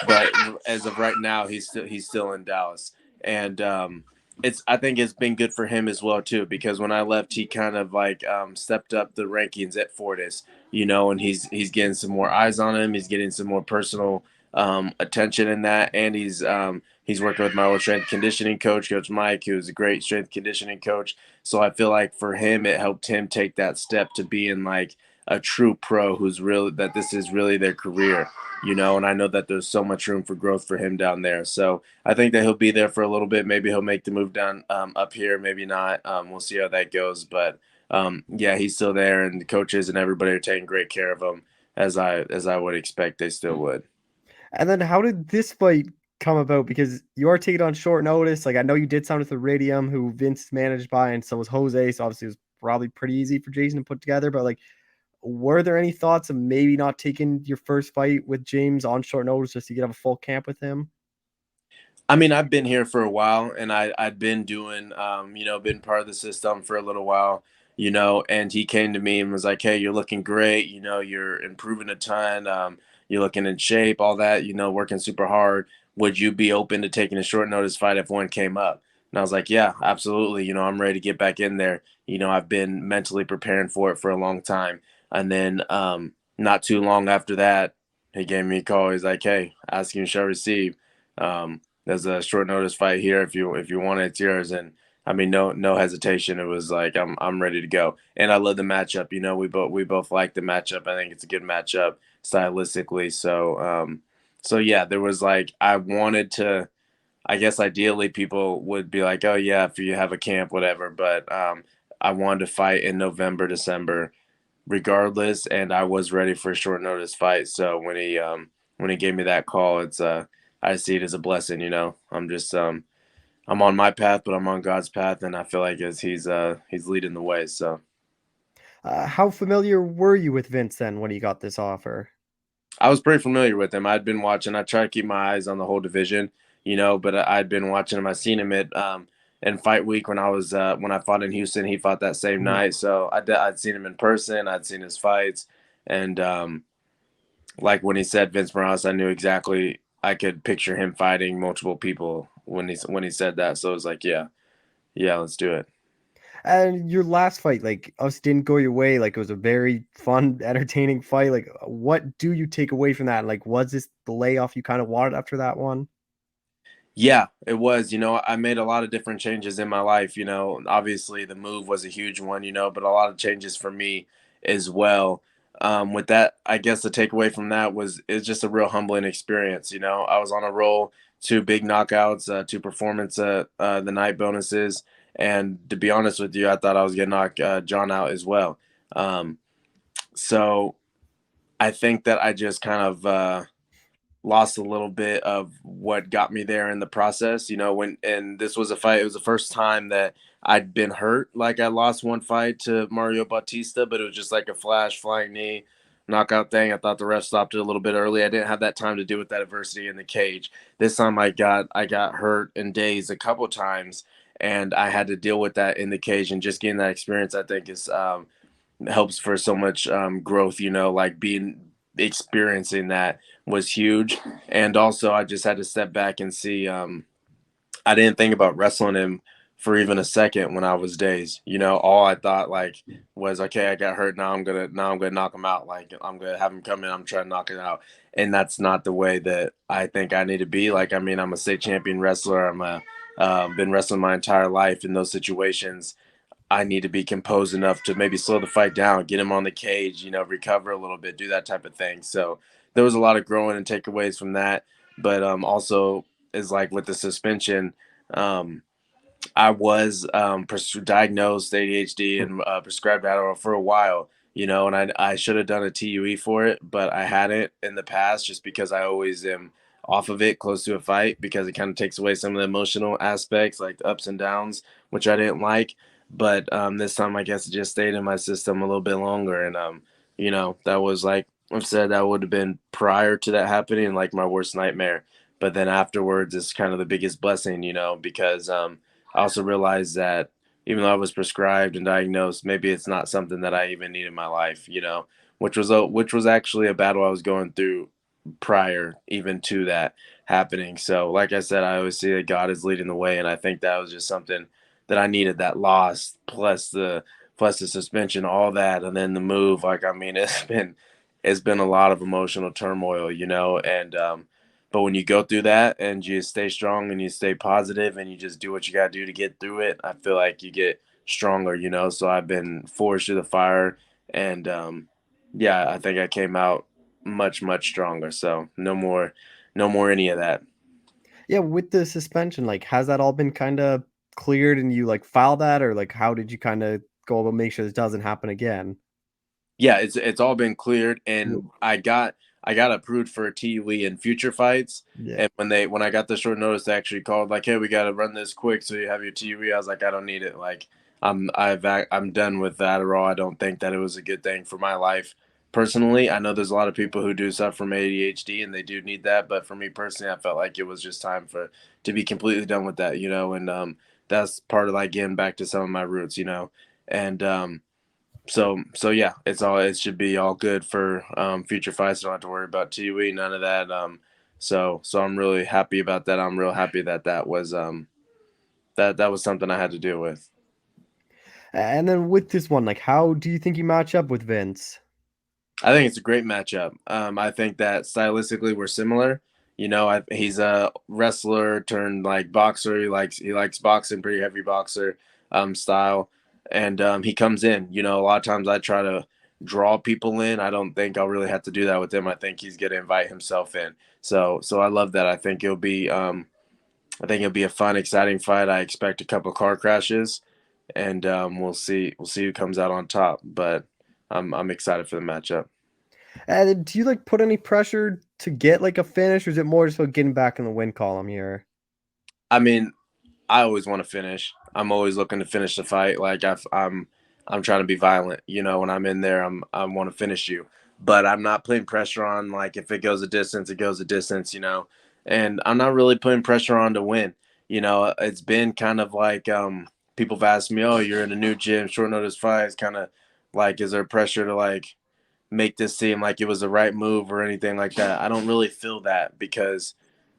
But as of right now, he's still in Dallas, and I think it's been good for him as well too, because when I left, he kind of stepped up the rankings at Fortis, and he's getting some more eyes on him. He's getting some more personal attention in that, and he's working with my old strength conditioning coach, Coach Mike, who's a great strength conditioning coach. So I feel like for him, it helped him take that step to being like a true pro who's really that this is really their career, and I know that there's so much room for growth for him down there. So I think that he'll be there for a little bit. Maybe he'll make the move down up here, maybe not. We'll see how that goes. But yeah, he's still there, and the coaches and everybody are taking great care of him, as I would expect they still would. And then how did this fight come about? Because you are taking on short notice. Like I know you did sound with Iridium, who Vince managed by, and so was Jose. So obviously it was probably pretty easy for Jason to put together. But like, were there any thoughts of maybe not taking your first fight with James on short notice just so you could have a full camp with him? I mean, I've been here for a while, and I'd been doing, been part of the system for a little while, and he came to me and was like, "Hey, you're looking great. You're improving a ton. You're looking in shape, all that. Working super hard. Would you be open to taking a short notice fight if one came up?" And I was like, "Yeah, absolutely. I'm ready to get back in there. I've been mentally preparing for it for a long time." And then, not too long after that, he gave me a call. He's like, "Hey, asking you shall receive." there's a short notice fight here. If you want it, it's yours. And I mean, no hesitation. It was like I'm ready to go. And I love the matchup. You know, we both like the matchup. I think it's a good matchup stylistically. So yeah, there was like I wanted to. I guess ideally people would be like, oh yeah, if you have a camp, whatever. But I wanted to fight in November, December, regardless, and I was ready for a short notice fight. So when he gave me that call, it's I see it as a blessing. You know, I'm on my path, but I'm on God's path, and I feel like as he's leading the way. So How familiar were you with Vince then when he got this offer? I was pretty familiar with him. I'd been watching. I try to keep my eyes on the whole division, you know, but I'd been watching him. I seen him at in fight week when when I fought in Houston. He fought that same night, so I'd seen him in person. I'd seen his fights, and like when he said Vince Morales, I knew exactly. I could picture him fighting multiple people when he said that. So it was like, yeah, let's do it. And your last fight, like, us didn't go your way. Like, it was a very fun, entertaining fight. Like, what do you take away from that? Like, was this the layoff you kind of wanted after that one? Yeah, it was. You know, I made a lot of different changes in my life. You know, obviously the move was a huge one, you know, but a lot of changes for me as well. With that, I guess the takeaway from that was it's just a real humbling experience. You know, I was on a roll, two big knockouts, two performance the night bonuses. And to be honest with you, I thought I was going to knock John out as well. So I think that I just kind of lost a little bit of what got me there in the process. You know, and this was a fight, it was the first time that I'd been hurt. Like I lost one fight to Mario Bautista, but it was just like a flash flying knee knockout thing. I thought the ref stopped it a little bit early. I didn't have that time to deal with that adversity in the cage. This time I got hurt and dazed a couple times, and I had to deal with that in the cage, and just getting that experience I think is helps for so much growth, you know, like experiencing that was huge. And also I just had to step back and see I didn't think about wrestling him for even a second when I was dazed. You know, all I thought like was, okay, I got hurt. Now I'm gonna knock him out. Like I'm gonna have him come in. I'm trying to knock it out. And that's not the way that I think I need to be. Like, I mean, I'm a state champion wrestler. Been wrestling my entire life. In those situations, I need to be composed enough to maybe slow the fight down, get him on the cage, you know, recover a little bit, do that type of thing. So there was a lot of growing and takeaways from that. But also is like with the suspension, um, I was diagnosed ADHD and prescribed Adderall for a while, you know, and I should have done a TUE for it, but I hadn't in the past just because I always am off of it close to a fight because it kind of takes away some of the emotional aspects, like the ups and downs, which I didn't like. But this time, I guess it just stayed in my system a little bit longer. And, you know, that was like I've said, that would have been prior to that happening, like my worst nightmare. But then afterwards, it's kind of the biggest blessing, you know, because I also realized that even though I was prescribed and diagnosed, maybe it's not something that I even need in my life, you know, which was actually a battle I was going through prior even to that happening. So, like I said, I always see that God is leading the way, and I think that was just something that I needed. That loss plus the suspension, all that, and then the move. Like, I mean, it's been a lot of emotional turmoil, you know, and but when you go through that and you stay strong and you stay positive and you just do what you got to do to get through it, I feel like you get stronger, you know. So I've been forged through the fire, and yeah, I think I came out much stronger. So no more any of that. Yeah, with the suspension, like, has that all been kind of cleared and you like file that, or like how did you kind of go about make sure this doesn't happen again? Yeah, it's all been cleared, and I got approved for a TUE in future fights. Yeah. And when I got the short notice, they actually called like, "Hey, we got to run this quick, so you have your TUE." I was like, "I don't need it. Like, I'm done with that Adderall. I don't think that it was a good thing for my life personally. I know there's a lot of people who do suffer from ADHD and they do need that, but for me personally, I felt like it was just time for to be completely done with that, you know. And that's part of like getting back to some of my roots, you know. And so yeah, it should be all good for future fights. Don't have to worry about TUE, none of that. So I'm really happy about that. I'm real happy that that was that was something I had to deal with. And then with this one, like, how do you think you match up with Vince? I think it's a great matchup. I think that stylistically we're similar. You know, he's a wrestler turned like boxer. He likes boxing, pretty heavy boxer style, and he comes in. You know, a lot of times I try to draw people in. I don't think I'll really have to do that with him. I think he's going to invite himself in. So I love that. I think it'll be a fun, exciting fight. I expect a couple car crashes, and we'll see who comes out on top. But I'm excited for the matchup. And do you like put any pressure to get like a finish, or is it more just about getting back in the win column here? I mean, I always want to finish. I'm always looking to finish the fight. Like I'm trying to be violent. You know, when I'm in there, I want to finish you. But I'm not putting pressure on. Like if it goes a distance, it goes a distance. You know, and I'm not really putting pressure on to win. You know, it's been kind of like people have asked me, "Oh, you're in a new gym, short notice fight." It's kind of like, is there pressure to like make this seem like it was the right move or anything like that? I don't really feel that because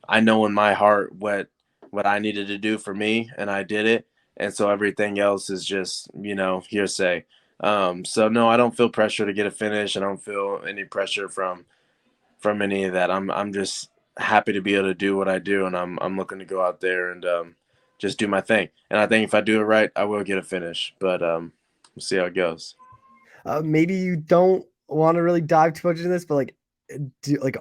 I know in my heart what I needed to do for me, and I did it. And so everything else is just, you know, hearsay. So no, I don't feel pressure to get a finish. I don't feel any pressure from any of that. I'm just happy to be able to do what I do, and I'm looking to go out there and just do my thing. And I think if I do it right, I will get a finish. But we'll see how it goes. Maybe you don't want to really dive too much into this, but like,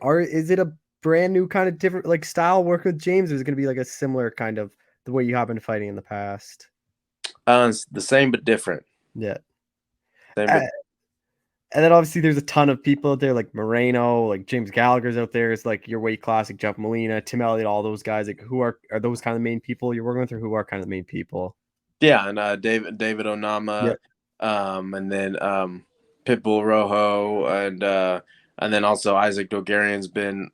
is it a brand new kind of different like style working with James, or is it going to be like a similar kind of the way you have been fighting in the past? It's the same but different. Yeah. Same Uh, but and then obviously there's a ton of people out there like Moreno, like James Gallagher's out there. It's like your weight classic, Jeff Molina, Tim Elliott, all those guys. Like who are those kind of the main people you're working with, or who are kind of the main people? yeah, and David Onama, Yep. and then Pitbull Rojo, and then also Isaac Dogarian's been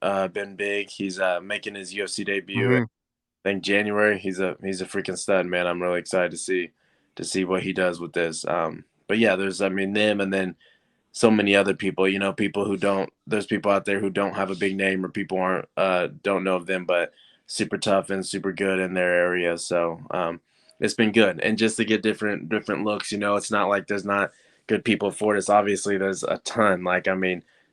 big. He's making his UFC debut. Mhm. I think January. He's a freaking stud, man. I'm really excited to see what he does with this. But yeah, there's them, and then so many other people. You know, people who don't. There's people out there who don't have a big name, or people aren't don't know of them, but super tough and super good in their area. So it's been good, and just to get different looks. You know, it's not like there's not good people for this. Obviously, there's a ton. Like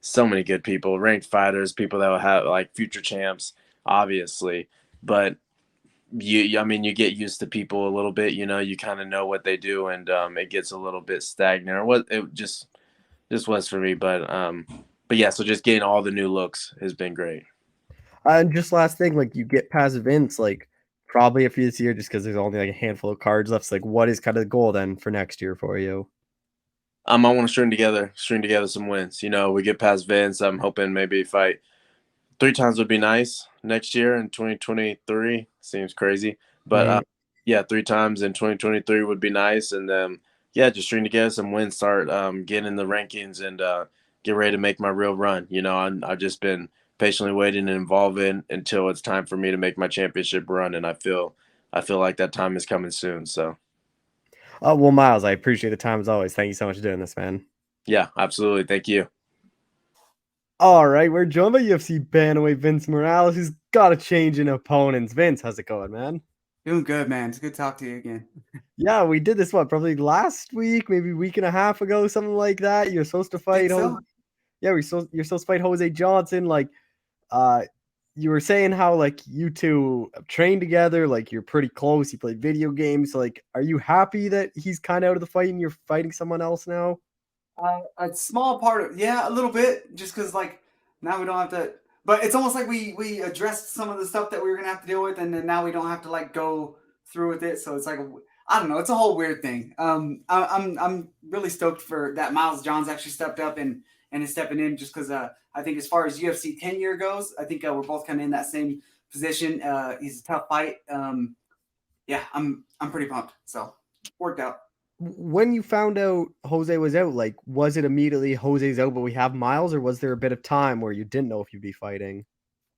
so many good people, ranked fighters, people that will have like future champs, obviously, but you get used to people a little bit, you know, you kind of know what they do, and it gets a little bit stagnant, or what it just was for me. But yeah, so just getting all the new looks has been great. And just last thing, like you get past events, like probably a few this year, just because there's only like a handful of cards left. So, like, what is kind of the goal then for next year for you? I want to string together some wins. You know, we get past Vince. I'm hoping maybe fight 3 times would be nice next year in 2023. Seems crazy, but yeah, 3 times in 2023 would be nice. And yeah, just string together some wins, start getting in the rankings, and get ready to make my real run. You know, I've just been patiently waiting and involving until it's time for me to make my championship run, and I feel like that time is coming soon. So Oh, well, Miles, I appreciate the time as always. Thank you so much for doing this, man. yeah, absolutely. Thank you. All right, we're joined by UFC bantamweight Vince Morales, who's got a change in opponents. Vince, how's it going, man? Doing good, man. It's good to talk to you again. Yeah, we did this probably last week, maybe a week and a half ago, something like that. You're supposed to fight. So. Yeah, you're supposed to fight Jose Johnson. Like, you were saying how like you two have trained together, like you're pretty close. You played video games. Like, are you happy that he's kind of out of the fight and you're fighting someone else now? A small part of, yeah, a little bit, just because like now we don't have to. But it's almost like we addressed some of the stuff that we were gonna have to deal with, and then now we don't have to like go through with it. So it's like I don't know. It's a whole weird thing. I'm really stoked for that. Miles Johns actually stepped up and is stepping in just because I think as far as UFC 10-year goes, I think we're both kind of in that same position. He's a tough fight. Yeah, I'm pretty pumped. So worked out. When you found out Jose was out, like, was it immediately Jose's out, but we have Miles, or was there a bit of time where you didn't know if you'd be fighting?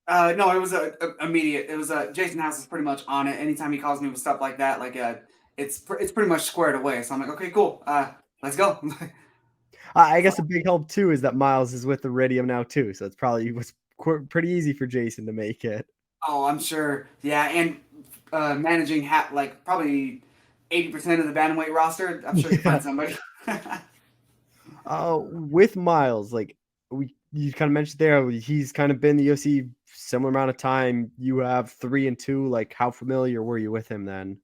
No, it was immediate. It was Jason House is pretty much on it. Anytime he calls me with stuff like that, like it's pretty much squared away. So I'm like, okay, cool. Let's go. I guess a big help too is that Miles is with Iridium now too, so it's probably was pretty easy for Jason to make it. Oh, I'm sure. Yeah, and managing like probably 80% of the bantamweight roster. I'm sure you find somebody. With Miles, like you kind of mentioned there, he's kind of been the UFC similar amount of time. You have 3-2. Like, how familiar were you with him then?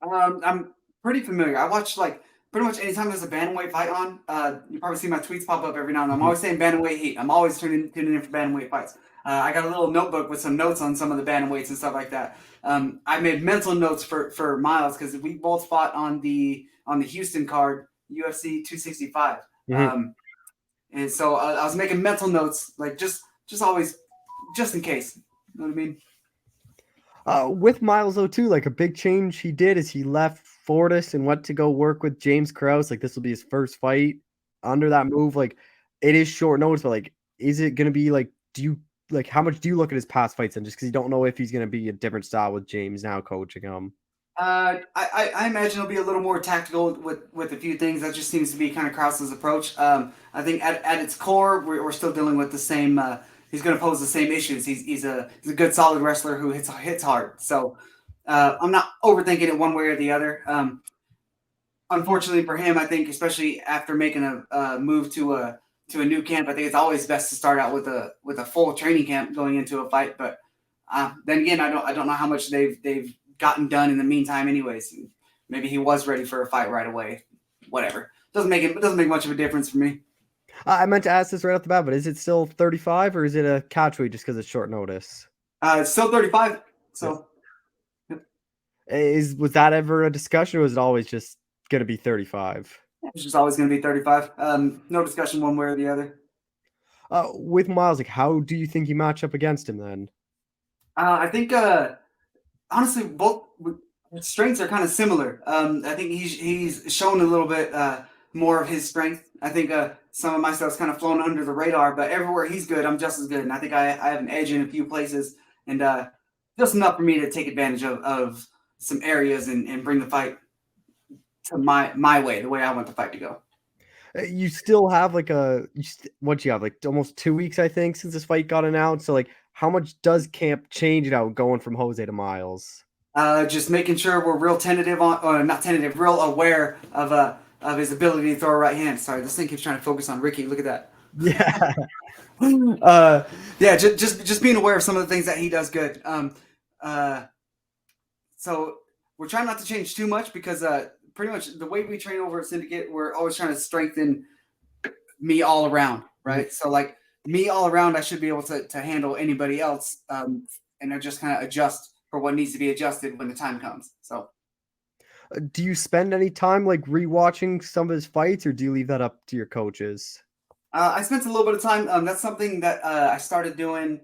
I'm pretty familiar. I watch like pretty much anytime there's a bantamweight fight on. You probably see my tweets pop up every now and then. I'm always saying bantamweight heat. I'm always tuning in for bantamweight fights. I got a little notebook with some notes on some of the bantamweights and stuff like that. I made mental notes for Miles because we both fought on the Houston card, UFC 265. And so I was making mental notes, like just always, just in case. You know what I mean? With Miles though too, like a big change he did is he left Fortis and went to go work with James Krause. Like this will be his first fight under that move. Like it is short notice, but like, is it gonna be like? Do you like how much do you look at his past fights and just because you don't know if he's gonna be a different style with James now coaching him? I imagine it'll be a little more tactical with a few things. That just seems to be kind of Krause's approach. I think at its core, we're still dealing with the same. He's going to pose the same issues. He's a good solid wrestler who hits hard. So I'm not overthinking it one way or the other. Unfortunately for him, I think especially after making a move to a new camp, I think it's always best to start out with a full training camp going into a fight. But then again, I don't know how much they've gotten done in the meantime anyways. Maybe he was ready for a fight right away. Whatever. Doesn't make much of a difference for me. I meant to ask this right off the bat, but is it still 35 or is it a catchweight just because it's short notice? It's still 35. So was that ever a discussion or was it always just going to be 35? It's just always going to be 35. No discussion one way or the other. With Miles, like how do you think you match up against him then? I think honestly, both strengths are kind of similar. I think he's shown a little bit more of his strength. I think some of my stuff's kind of flown under the radar, but everywhere he's good, I'm just as good. And I think I have an edge in a few places, and just enough for me to take advantage of some areas and bring the fight to my way, the way I want the fight to go. You still have like what you have like almost 2 weeks, I think, since this fight got announced. So like, how much does camp change now going from Jose to Miles? Just making sure we're real tentative not tentative, real aware of his ability to throw a right hand. Sorry, this thing keeps trying to focus on Ricky. Look at that. Yeah. Yeah, just being aware of some of the things that he does good. So we're trying not to change too much because pretty much the way we train over at Syndicate, we're always trying to strengthen me all around, right? So like me all around, I should be able to handle anybody else, and I just kind of adjust for what needs to be adjusted when the time comes. So do you spend any time like rewatching some of his fights or do you leave that up to your coaches? I spent a little bit of time. That's something that I started doing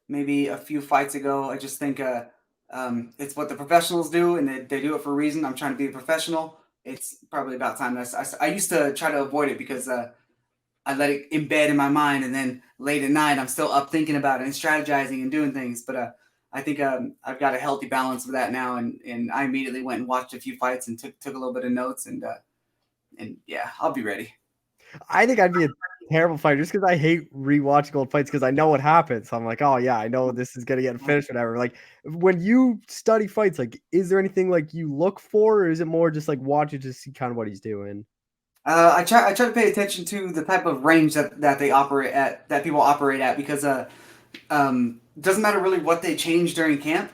maybe a few fights ago. I just think it's what the professionals do, and they do it for a reason. I'm trying to be a professional. It's probably about time. I used to try to avoid it because I let it embed in my mind, and then late at night I'm still up thinking about it and strategizing and doing things. But I think I've got a healthy balance of that now, and I immediately went and watched a few fights and took a little bit of notes, and yeah, I'll be ready. I think I'd be a terrible fighter just because I hate rewatching old fights because I know what happens. So I'm like, oh yeah, I know this is gonna get finished, whatever. Like when you study fights, like is there anything like you look for, or is it more just like watch it to see kind of what he's doing? I try to pay attention to the type of range that they operate at, that people operate at, because doesn't matter really what they change during camp,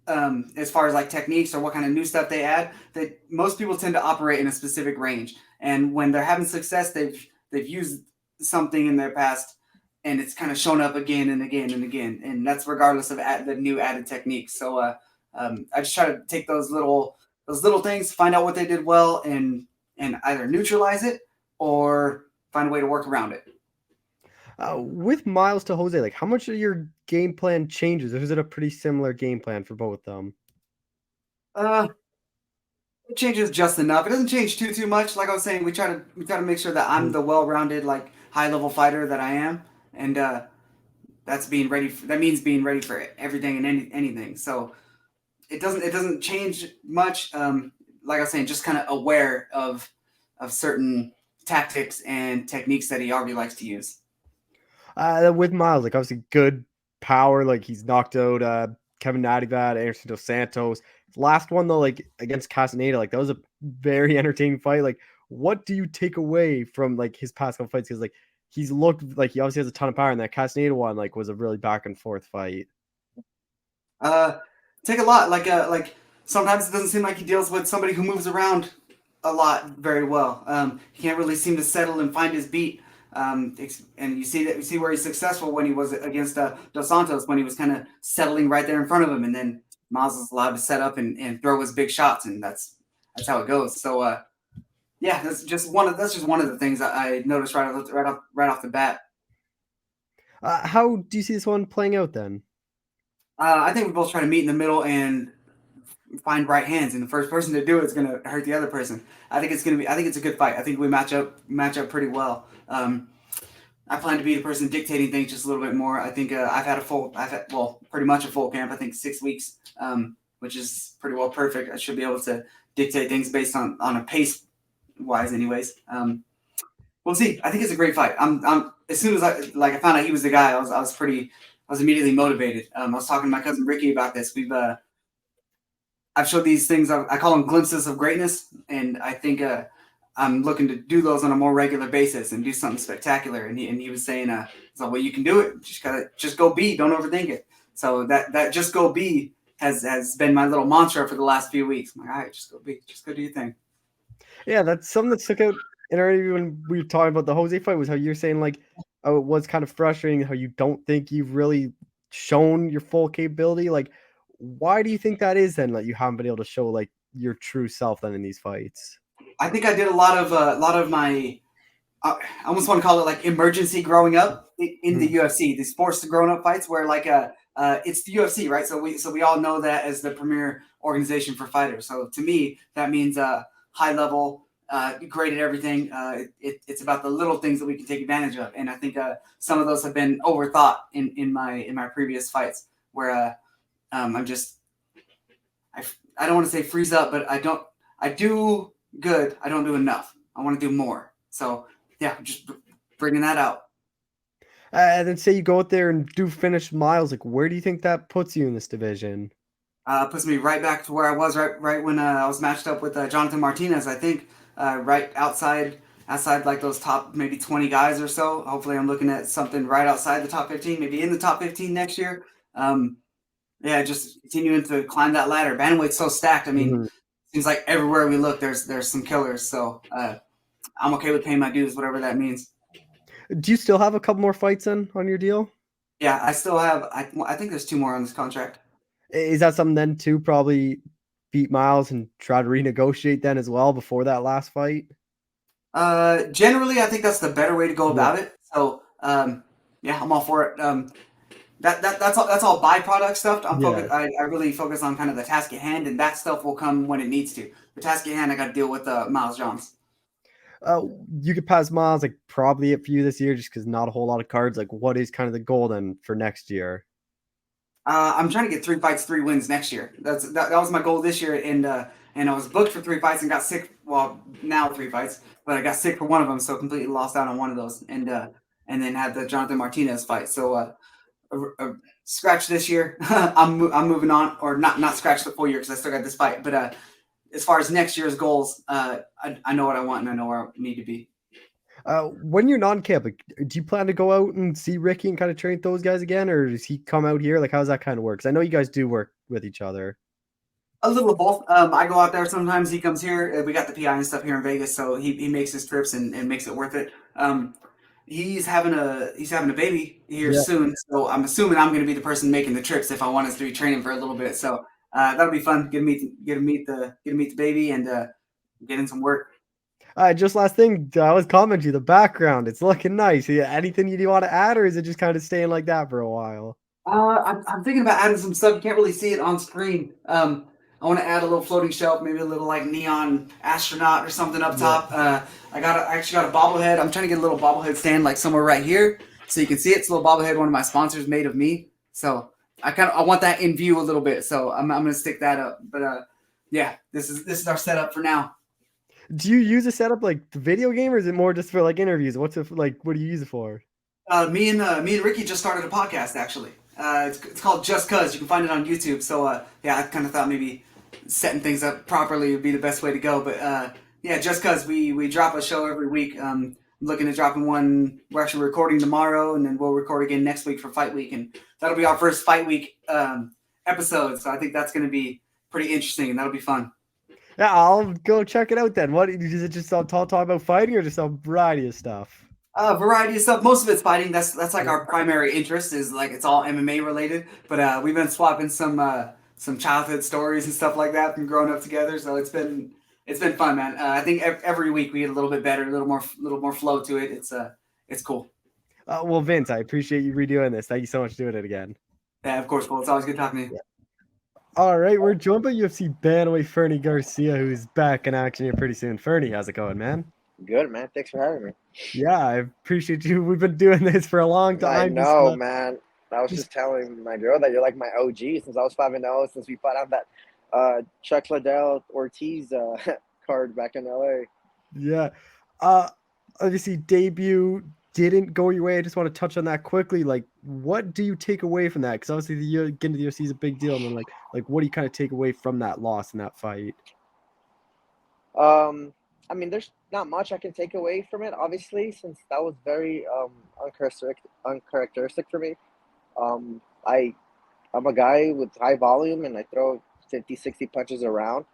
as far as like techniques or what kind of new stuff they add. That most people tend to operate in a specific range, and when they're having success, they've used something in their past, and it's kind of shown up again and again and again, and that's regardless of the new added techniques. So I just try to take those little things, find out what they did well, and either neutralize it or find a way to work around it. With Miles to Jose, like how much of your game plan changes? Or is it a pretty similar game plan for both of them? It changes just enough. It doesn't change too much. Like I was saying, we try to make sure that I'm the well-rounded, like high-level fighter that I am, and that's being ready. That means being ready for everything and anything. So it doesn't change much. Like I was saying, just kind of aware of certain tactics and techniques that he already likes to use. With Miles, like obviously good power, like he's knocked out Kevin Nativat, Anderson Dos Santos. Last one though, like against Castaneda, like that was a very entertaining fight. Like, what do you take away from like his past couple fights? Because like he's looked like he obviously has a ton of power, and that Castaneda one like was a really back and forth fight. Take a lot. Like sometimes it doesn't seem like he deals with somebody who moves around a lot very well. He can't really seem to settle and find his beat. And you see where he's successful when he was against Dos Santos, when he was kind of settling right there in front of him, and then Miles is allowed to set up and throw his big shots, and that's how it goes. So yeah, that's just one of the things I noticed right off the bat. How do you see this one playing out then? I think we both try to meet in the middle and find right hands, and the first person to do it is going to hurt the other person. I think it's a good fight. I think we match up pretty well. I plan to be the person dictating things just a little bit more. I think I've had pretty much a full camp. I think 6 weeks, which is pretty well perfect. I should be able to dictate things based on a pace wise, anyways. We'll see. I think it's a great fight. I'm as soon as I found out he was the guy, I was immediately motivated. I was talking to my cousin Ricky about this. I've showed these things. I call them glimpses of greatness, and I think I'm looking to do those on a more regular basis and do something spectacular. And he was saying, "So well, you can do it. Just go be. Don't overthink it." So that just go be has been my little mantra for the last few weeks. I'm like, all right, just go be. Just go do your thing. Yeah, that's something that stuck out in our interview when we were talking about the Jose fight, was how you're saying like, oh, it was kind of frustrating how you don't think you've really shown your full capability. Like, why do you think that is then, that you haven't been able to show like your true self then in these fights? I think I did a lot of my, I almost want to call it like emergency growing up in the UFC, these forced grown up fights where like it's the UFC, right? So we all know that as the premier organization for fighters. So to me, that means high level, great at everything. It's about the little things that we can take advantage of, and I think some of those have been overthought in my previous fights where I don't want to say freeze up, but I do good. I don't do enough. I want to do more. So yeah, just bringing that out. And then say you go out there and do finish Miles. Like, where do you think that puts you in this division? Puts me right back to where I was right when I was matched up with Jonathan Martinez. I think right outside like those top maybe 20 guys or so. Hopefully, I'm looking at something right outside the top 15, maybe in the top 15 next year. Yeah, just continuing to climb that ladder. Bantamweight's so stacked. I mean, seems like everywhere we look, there's some killers. So I'm okay with paying my dues, whatever that means. Do you still have a couple more fights on your deal? Yeah, I still have. I think there's 2 more on this contract. Is that something then to probably beat Miles and try to renegotiate then as well before that last fight? Generally, I think that's the better way to go about it. So yeah, I'm all for it. That's all byproduct stuff. I really focus on kind of the task at hand, and that stuff will come when it needs to. The task at hand, I got to deal with Miles Johns. You could pass Miles, like probably it for you this year, just because not a whole lot of cards. Like, what is kind of the goal then for next year? I'm trying to get 3 fights, 3 wins next year. That was my goal this year, and I was booked for 3 fights and got sick. Well, now 3 fights, but I got sick for one of them, so completely lost out on one of those, and then had the Jonathan Martinez fight. So scratch this year. I'm moving on, or not scratch the full year because I still got this fight. But as far as next year's goals, I know what I want and I know where I need to be. When you're non-camp, like, do you plan to go out and see Ricky and kind of train those guys again, or does he come out here? Like, how's that kind of work? 'Cause I know you guys do work with each other. A little of both. I go out there sometimes. He comes here. We got the PI and stuff here in Vegas, so he makes his trips and makes it worth it. He's having a baby here soon, so I'm assuming I'm going to be the person making the trips if I want us to be training for a little bit. So that'll be fun. Get to meet the baby and get in some work. Just last thing, I was commenting the background. It's looking nice. Yeah, anything you want to add, or is it just kind of staying like that for a while? I'm thinking about adding some stuff. You can't really see it on screen. I want to add a little floating shelf, maybe a little like neon astronaut or something up top. I actually got a bobblehead. I'm trying to get a little bobblehead stand like somewhere right here so you can see it. It's a little bobblehead one of my sponsors made of me. So I want that in view a little bit. So I'm gonna stick that up. But yeah, this is our setup for now. Do you use a setup like the video game, or is it more just for like interviews? What do you use it for? Me and Ricky just started a podcast actually. It's called Just Cuz. You can find it on YouTube. So yeah, I kind of thought maybe setting things up properly would be the best way to go. But yeah, Just Cuz we drop a show every week. looking at dropping one. We're actually recording tomorrow, and then we'll record again next week for Fight Week, and that'll be our first Fight Week episode. So I think that's going to be pretty interesting, and that'll be fun. Yeah, I'll go check it out then. What is it? Just all talk about fighting, or just a variety of stuff? Variety of stuff. Most of it's fighting. That's like our primary interest. Is like it's all MMA related. But we've been swapping some childhood stories and stuff like that from growing up together. So it's been fun, man. I think every week we get a little bit better, a little more flow to it. It's cool. Well, Vince, I appreciate you redoing this. Thank you so much for doing it again. Yeah, of course, Cole. It's always good talking to you. Yeah. All right, we're joined by UFC bantamweight Fernie Garcia, who's back in action here pretty soon. Fernie, how's it going, man? Good, man. Thanks for having me. Yeah, I appreciate you. We've been doing this for a long time. I know, man. I was just telling my girl that you're like my OG since I was 5-0, since we fought on that Chuck Liddell Ortiz card back in LA. Yeah. Obviously, debut didn't go your way. I just want to touch on that quickly. Like, what do you take away from that? Because obviously, getting to the UFC is a big deal. And then, like, what do you kind of take away from that loss in that fight? I mean, there's not much I can take away from it, obviously, since that was very uncharacteristic for me. I'm a guy with high volume, and I throw 50, 60 punches around.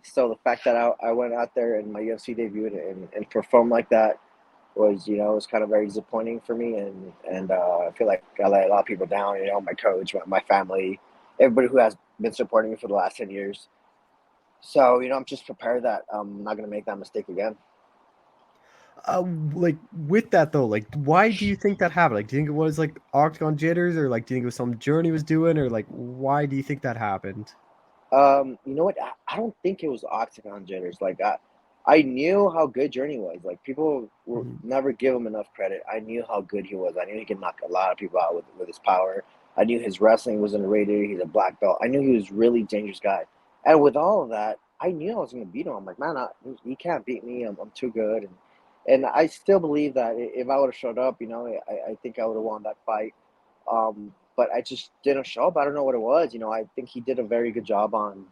So the fact that I went out there in my UFC debut and performed like that was, it was kind of very disappointing for me. And I feel like I let a lot of people down, my coach, my family, everybody who has been supporting me for the last 10 years. So, I'm just prepared that I'm not going to make that mistake again. Like with that though, like why do you think that happened? Like, do you think it was like octagon jitters, or like do you think it was some journey was doing, or like why do you think that happened? You know what? I don't think it was octagon jitters. Like I knew how good Journey was. Like people will never give him enough credit. I knew how good he was. I knew he could knock a lot of people out with his power. I knew his wrestling was underrated. He's a black belt. I knew he was a really dangerous guy. And with all of that, I knew I was going to beat him. I'm like, man, he can't beat me. I'm too good. And I still believe that if I would have showed up, I think I would have won that fight. But I just didn't show up. I don't know what it was. I think he did a very good job on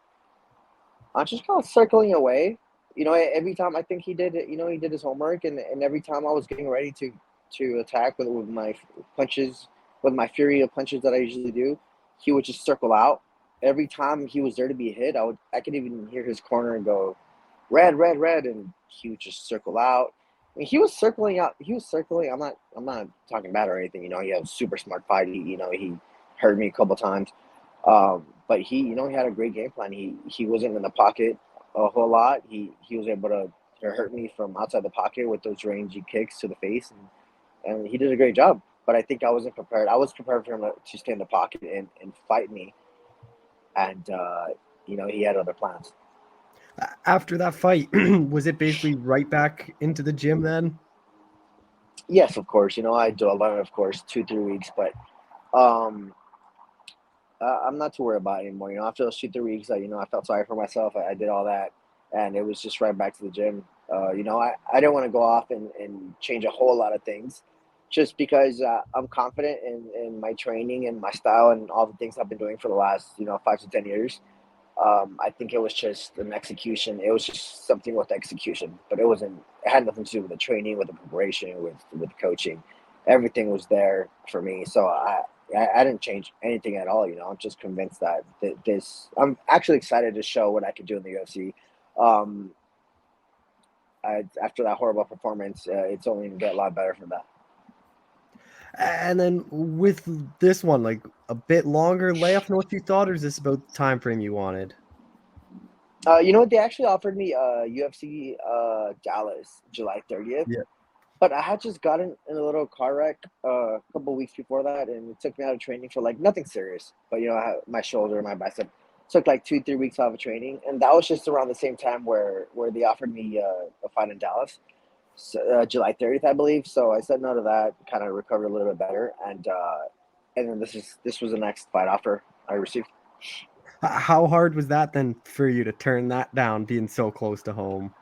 just kind of circling away. Every time I think he did it, he did his homework. And every time I was getting ready to attack with my punches, with my fury of punches that I usually do, he would just circle out. Every time he was there to be hit, I could even hear his corner and go, red, red, red, and he would just circle out. I mean, he was circling out. He was circling. I'm not talking bad or anything. He had a super smart fight. He hurt me a couple times. But he had a great game plan. He wasn't in the pocket a whole lot. He was able to hurt me from outside the pocket with those rangy kicks to the face, and he did a great job. But I think I wasn't prepared. I was prepared for him to stay in the pocket and fight me. And, he had other plans. After that fight, was it basically right back into the gym then? Yes, of course. I do a lot, of course, 2-3 weeks. But I'm not too worried about it anymore. After those 2-3 weeks, I felt sorry for myself. I did all that. And it was just right back to the gym. I didn't want to go off and change a whole lot of things. Just because I'm confident in my training and my style and all the things I've been doing for the last 5 to 10 years. I think it was just an execution. It was just something with execution, but it had nothing to do with the training, with the preparation, with coaching. Everything was there for me. So I didn't change anything at all. I'm just convinced that I'm actually excited to show what I could do in the UFC. After that horrible performance, it's only going to get a lot better from that. And then with this one, like a bit longer layoff than what you thought, or is this about the time frame you wanted? They actually offered me UFC Dallas July 30th. Yeah. But I had just gotten in a little car wreck a couple weeks before that, and it took me out of training for like nothing serious. But I had my shoulder, my bicep took like 2-3 weeks out of training, and that was just around the same time where they offered me a fight in Dallas. So, July 30th, I believe. So I said no to that, kind of recovered a little bit better. And then this was the next fight offer I received. How hard was that then for you to turn that down, being so close to home?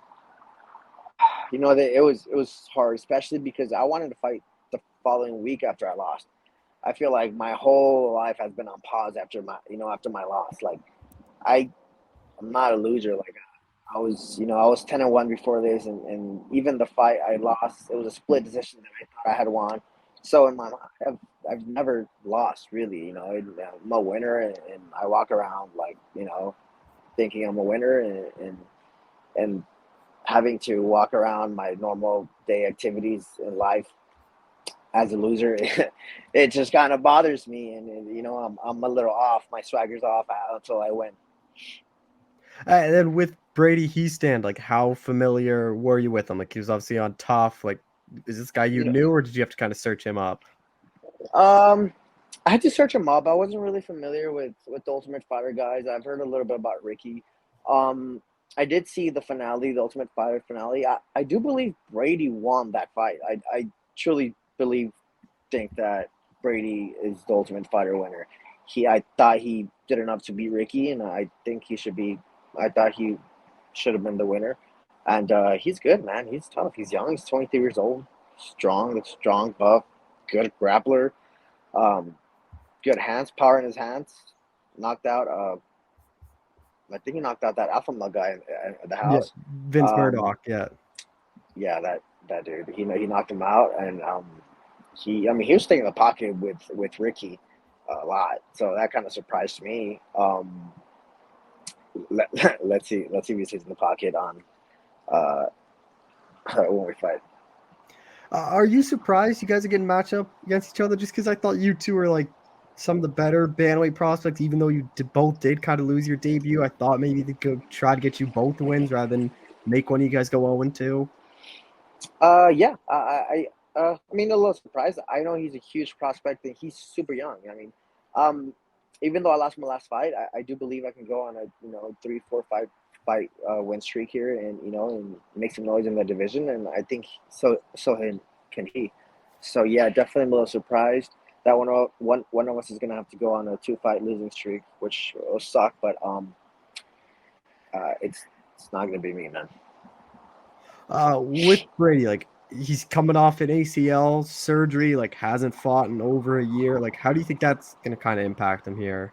It was hard, especially because I wanted to fight the following week after I lost. I feel like my whole life has been on pause after my loss. Like I'm not a loser. Like I was 10-1 before this, and even the fight I lost, it was a split decision that I thought I had won. So in my mind, I've never lost really. I'm a winner, and I walk around like thinking I'm a winner, and having to walk around my normal day activities in life as a loser, it just kind of bothers me, and I'm a little off. My swagger's off until I win. And then with Brady Hiestand, like how familiar were you with him? Like he was obviously on Tough. Like, is this guy you You knew, or did you have to kind of search him up? I had to search him up. I wasn't really familiar with the Ultimate Fighter guys. I've heard a little bit about Ricky. I did see the finale, the Ultimate Fighter finale. I do believe Brady won that fight. I truly think that Brady is the Ultimate Fighter winner. I thought he did enough to beat Ricky, and I think he should be. I thought he should have been the winner, and he's good, man. He's tough. He's young. He's 23 years old. Strong, buff, good grappler. Um, Good hands, power in his hands. Knocked out. I think he knocked out that Alpha Mug guy at the Yeah, house. Vince Um, Murdoch. Yeah. yeah, that dude. He knocked him out, and he was staying in the pocket with Ricky a lot, so that kind of surprised me. Let, let's see if he stays in the pocket on uh when we fight. Are you surprised you guys are getting matched up against each other? Just because I thought you two were like some of the better bantamweight prospects, even though you both did kind of lose your debut. I thought maybe they could try to get you both wins rather than make one of you guys go 0-2. Yeah, I mean, a little surprised. I know he's a huge prospect and he's super young. I mean, um, even though I lost my last fight, I do believe I can go on a 3, 4, 5 fight win streak here, and make some noise in the division. And I think can he. So yeah, definitely a little surprised that one of us is gonna have to go on a 2 fight losing streak, which will suck. But it's not gonna be me, man. With Brady, like he's coming off an ACL surgery, like hasn't fought in over a year. Like, how do you think that's gonna kind of impact him here?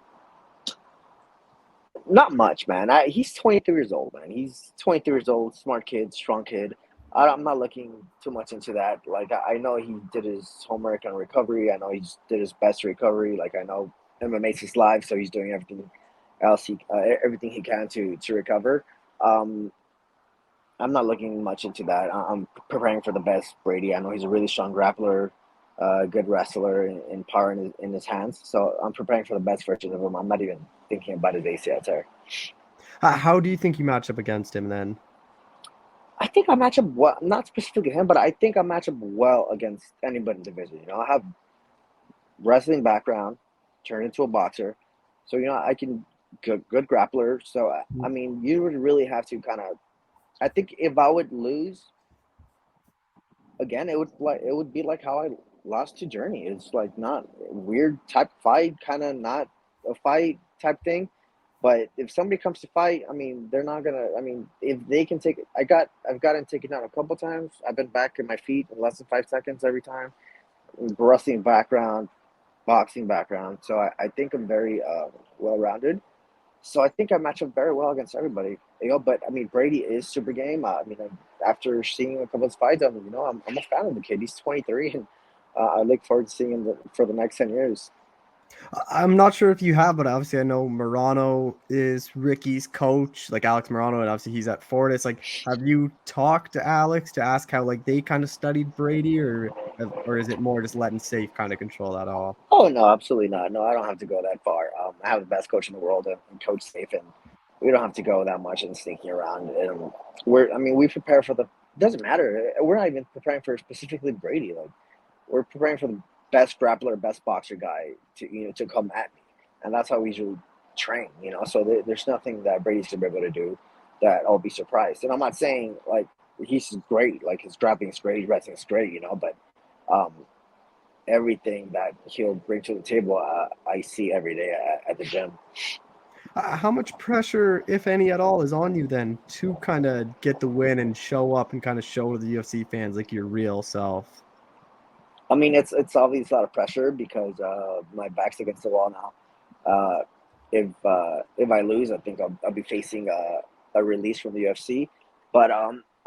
Not much, man. He's 23 years old, man. He's 23 years old, smart kid, strong kid. I'm not looking too much into that. Like, I know he did his homework on recovery. I know he did his best recovery. Like, I know MMA's his life, so he's doing everything he can to recover. Um, I'm not looking much into that. I'm preparing for the best Brady. I know he's a really strong grappler, good wrestler, and power in his hands. So I'm preparing for the best version of him. I'm not even thinking about his ACL tear. How do you think you match up against him then? I think I match up well, not specifically him, but I think I match up well against anybody in the division. I have wrestling background, turned into a boxer, so I can good grappler. So I mean, you would really have to kind of. I think if I would lose again, it would be like how I lost to Journey. It's like not a weird type fight, kind of not a fight type thing. But if somebody comes to fight, I mean, they're not gonna. I mean, if they can take it, I've gotten taken down a couple times. I've been back in my feet in less than 5 seconds every time. Wrestling background, boxing background, so I think I'm very well rounded. So I think I match up very well against everybody. But I mean, Brady is super game. I mean, after seeing a couple of his fights, I'm a fan of the kid. He's 23, and I look forward to seeing him for the next 10 years. I'm not sure if you have, but obviously I know Morano is Ricky's coach, like Alex Morano, and obviously he's at Fortis. Like, have you talked to Alex to ask how like they kind of studied Brady, or is it more just letting Safe kind of control that all? Oh no, absolutely not. No, I don't have to go that far. I have the best coach in the world, and Coach Safe, and we don't have to go that much and sneaking around. And we prepare for the. It doesn't matter. We're not even preparing for specifically Brady. Like, we're preparing for the best grappler, best boxer guy to come at me, and that's how we usually train. So there's nothing that Brady's gonna be able to do that I'll be surprised. And I'm not saying like he's great, like his grappling is great, his wrestling is great, but um, everything that he'll bring to the table, I see every day at the gym. How much pressure, if any at all, is on you then to kind of get the win and show up and kind of show the UFC fans like your real self? I mean, it's obviously a lot of pressure because my back's against the wall now. If I lose, I think I'll be facing a release from the UFC. But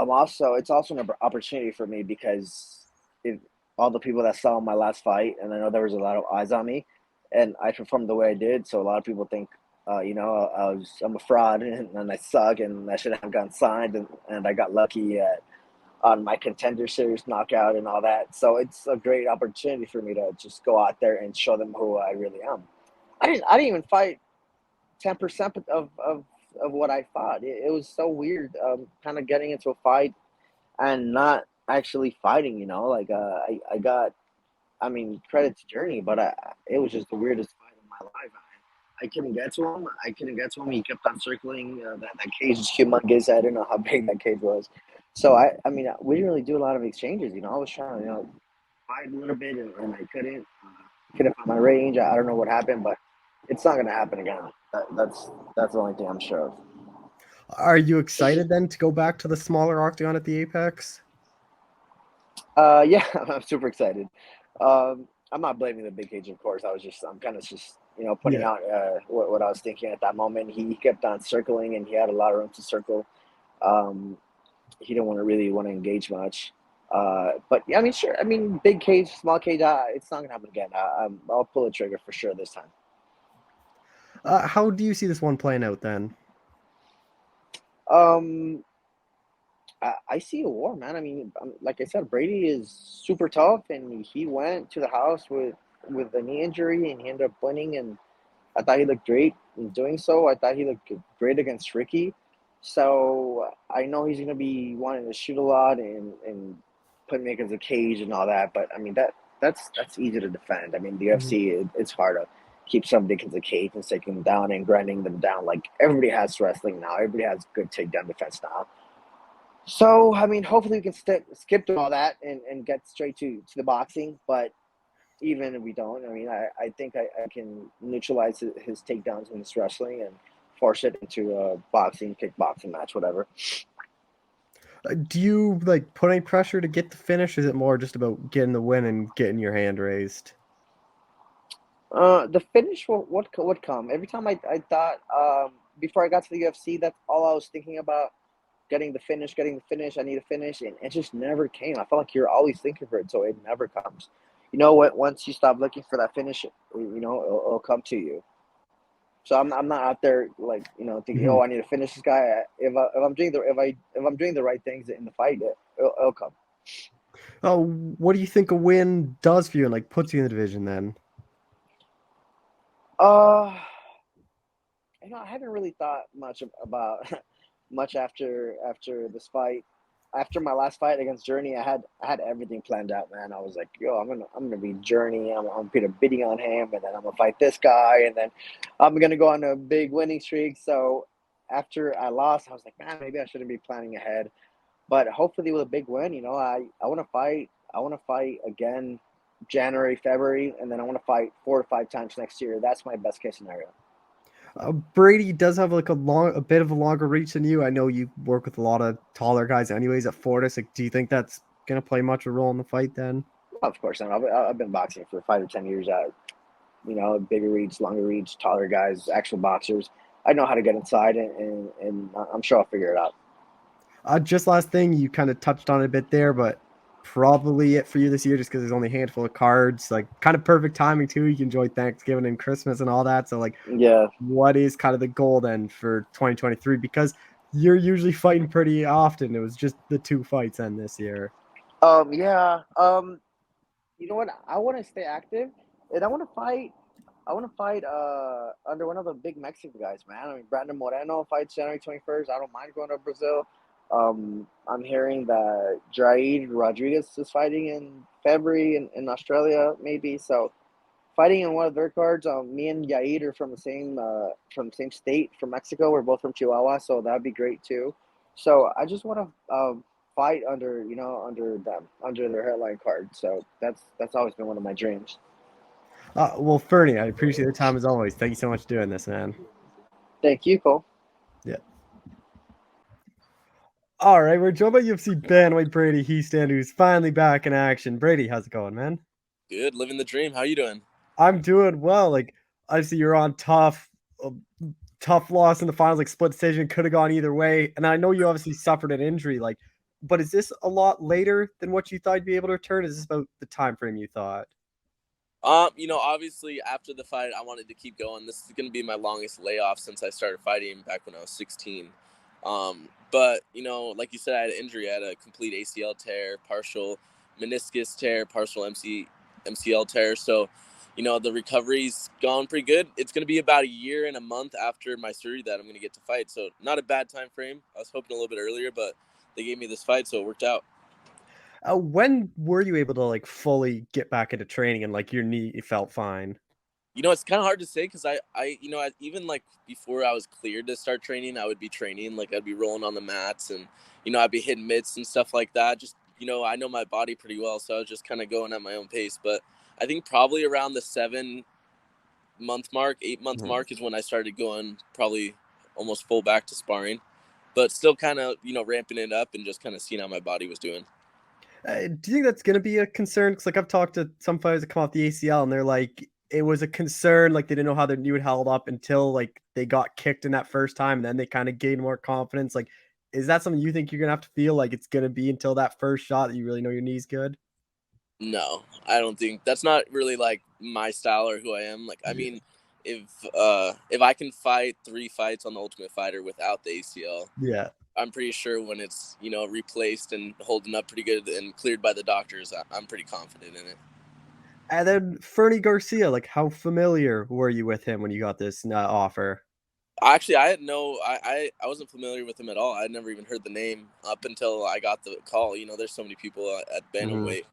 it's also an opportunity for me because all the people that saw my last fight, and I know there was a lot of eyes on me, and I performed the way I did. So a lot of people think, I'm a fraud and I suck and I shouldn't have gotten signed, and I got lucky on my Contender Series knockout and all that. So it's a great opportunity for me to just go out there and show them who I really am. I didn't even fight 10% of what I fought. It was so weird, kind of getting into a fight and not actually fighting. I got, I mean, credit to Journey, but it was just the weirdest fight of my life. I couldn't get to him. He kept on circling. That cage is humongous. I don't know how big that cage was. So I mean, we didn't really do a lot of exchanges. I was trying to fight a little bit, and I couldn't. Couldn't find my range. I don't know what happened, but it's not going to happen again. That's the only thing I'm sure of. Are you excited then to go back to the smaller octagon at the Apex? Yeah, I'm super excited. I'm not blaming the big cage, of course. I'm kind of just putting out what I was thinking at that moment. He kept on circling, and he had a lot of room to circle. He didn't really want to engage much. But yeah, I mean, sure. I mean, big cage, small cage. It's not gonna happen again. I'll pull the trigger for sure this time. How do you see this one playing out then? I see a war, man. I mean, like I said, Brady is super tough, and he went to the house with a knee injury, and he ended up winning. And I thought he looked great in doing so. I thought he looked great against Ricky. So I know he's gonna be wanting to shoot a lot and put me against the cage and all that. But I mean, that's easy to defend. I mean, the UFC, it's hard to keep somebody against the cage and taking them down and grinding them down. Like, everybody has wrestling now. Everybody has good takedown defense now. So, I mean, hopefully we can skip through all that and get straight to the boxing. But even if we don't, I mean, I think I can neutralize his takedowns in his wrestling and force it into a boxing, kickboxing match, whatever. Do you put any pressure to get the finish? Or is it more just about getting the win and getting your hand raised? The finish would come. Every time I thought, before I got to the UFC, that's all I was thinking about. Getting the finish. I need a finish, and it just never came. I felt like you're always thinking for it, so it never comes. You know what? Once you stop looking for that finish, it'll come to you. So I'm not out there thinking, I need to finish this guy. If I'm doing the right things in the fight, it'll come. Oh, what do you think a win does for you and puts you in the division then? I haven't really thought much about much after this fight. After my last fight against Journey, I had everything planned out, man. I was like, I'm gonna be Journey. I'm gonna bidding on him, and then I'm gonna fight this guy, and then I'm gonna go on a big winning streak. So after I lost, I was like, man, maybe I shouldn't be planning ahead. But hopefully with a big win, I want to fight. I want to fight again, January, February, and then I want to fight 4 to 5 times next year. That's my best case scenario. Brady does have a bit of a longer reach than you. I know you work with a lot of taller guys anyways at Fortis. Do you think that's going to play much of a role in the fight then? Of course. I've been boxing for 5 to 10 years. Bigger reach, longer reach, taller guys, actual boxers. I know how to get inside, and I'm sure I'll figure it out. Just last thing, you kind of touched on it a bit there, but probably it for you this year just because there's only a handful of cards. Kind of perfect timing too. You can enjoy Thanksgiving and Christmas and all that. So yeah. What is kind of the goal then for 2023? Because you're usually fighting pretty often. It was just the 2 fights then this year. Yeah. You know what? I want to stay active, and I want to fight under one of the big Mexican guys, man. I mean, Brandon Moreno fights January 21st. I don't mind going to Brazil. I'm hearing that Jair Rodriguez is fighting in February in Australia, maybe. So fighting in one of their cards. Me and Yair are from the same state, from Mexico. We're both from Chihuahua, so that'd be great too. So I just want to fight under their headline card. So that's always been one of my dreams. Well, Fernie, I appreciate the time as always. Thank you so much for doing this, man. Thank you, Cole. Yeah. All right, we're joined by UFC bantamweight Brady Hiestand, who's finally back in action. Brady, how's it going, man? Good, living the dream. How you doing? I'm doing well. Obviously, you're on tough tough loss in the finals, like split decision, could have gone either way. And I know you obviously suffered an injury, like, but is this a lot later than what you thought you'd be able to return? Is this about the time frame you thought? Obviously after the fight, I wanted to keep going. This is going to be my longest layoff since I started fighting back when I was 16. But, like you said, I had an injury. I had a complete ACL tear, partial meniscus tear, partial MCL tear. So, the recovery's gone pretty good. It's going to be about a year and a month after my surgery that I'm going to get to fight. So not a bad time frame. I was hoping a little bit earlier, but they gave me this fight, so it worked out. When were you able to like fully get back into training and like your knee felt fine? It's kind of hard to say because even like before I was cleared to start training, I would be training. Like I'd be rolling on the mats and, I'd be hitting mitts and stuff like that. Just, I know my body pretty well. So I was just kind of going at my own pace. But I think probably around the 8-month mark is when I started going probably almost full back to sparring. But still kind of, ramping it up and just kind of seeing how my body was doing. Do you think that's going to be a concern? Because like I've talked to some fighters that come off the ACL and they're like, it was a concern. Like they didn't know how their knee would held up until like they got kicked in that first time. And then they kind of gained more confidence. Like, is that something you think you're going to have to feel like it's going to be until that first shot that you really know your knee's good? No, I don't think that's not really like my style or who I am. Like, I mean, if I can fight 3 fights on the Ultimate Fighter without the ACL, yeah, I'm pretty sure when it's, replaced and holding up pretty good and cleared by the doctors, I'm pretty confident in it. And then Fernie Garcia, like how familiar were you with him when you got this offer? Actually, I wasn't familiar with him at all. I'd never even heard the name up until I got the call. There's so many people at bantamweight.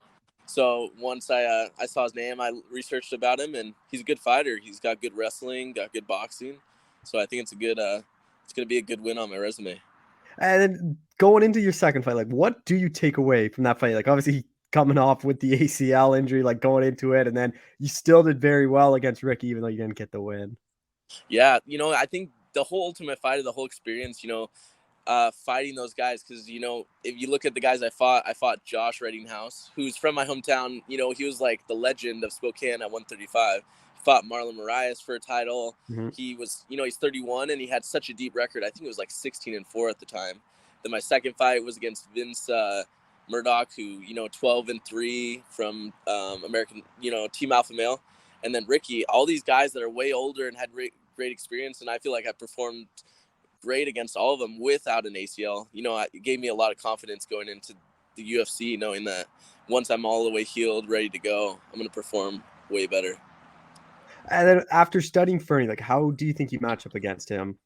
So once I saw his name, I researched about him, and he's a good fighter. He's got good wrestling, got good boxing. So I think it's going to be a good win on my resume. And then going into your second fight, like what do you take away from that fight? Like obviously coming off with the ACL injury, like going into it, and then you still did very well against Ricky, even though you didn't get the win. Yeah, I think the whole Ultimate Fighter, the whole experience, fighting those guys, because if you look at the guys I fought Josh Reddinghouse, who's from my hometown. He was like the legend of Spokane at 135. Fought Marlon Moraes for a title. He was, he's 31 and he had such a deep record. I think it was like 16-4 at the time. Then my second fight was against Vince Murdoch, who 12-3 from American, Team Alpha Male, and then Ricky. All these guys that are way older and had great experience, and I feel like I performed great against all of them without an ACL. It gave me a lot of confidence going into the UFC, knowing that once I'm all the way healed, ready to go, I'm going to perform way better. And then after studying Fernie, like how do you think you match up against him?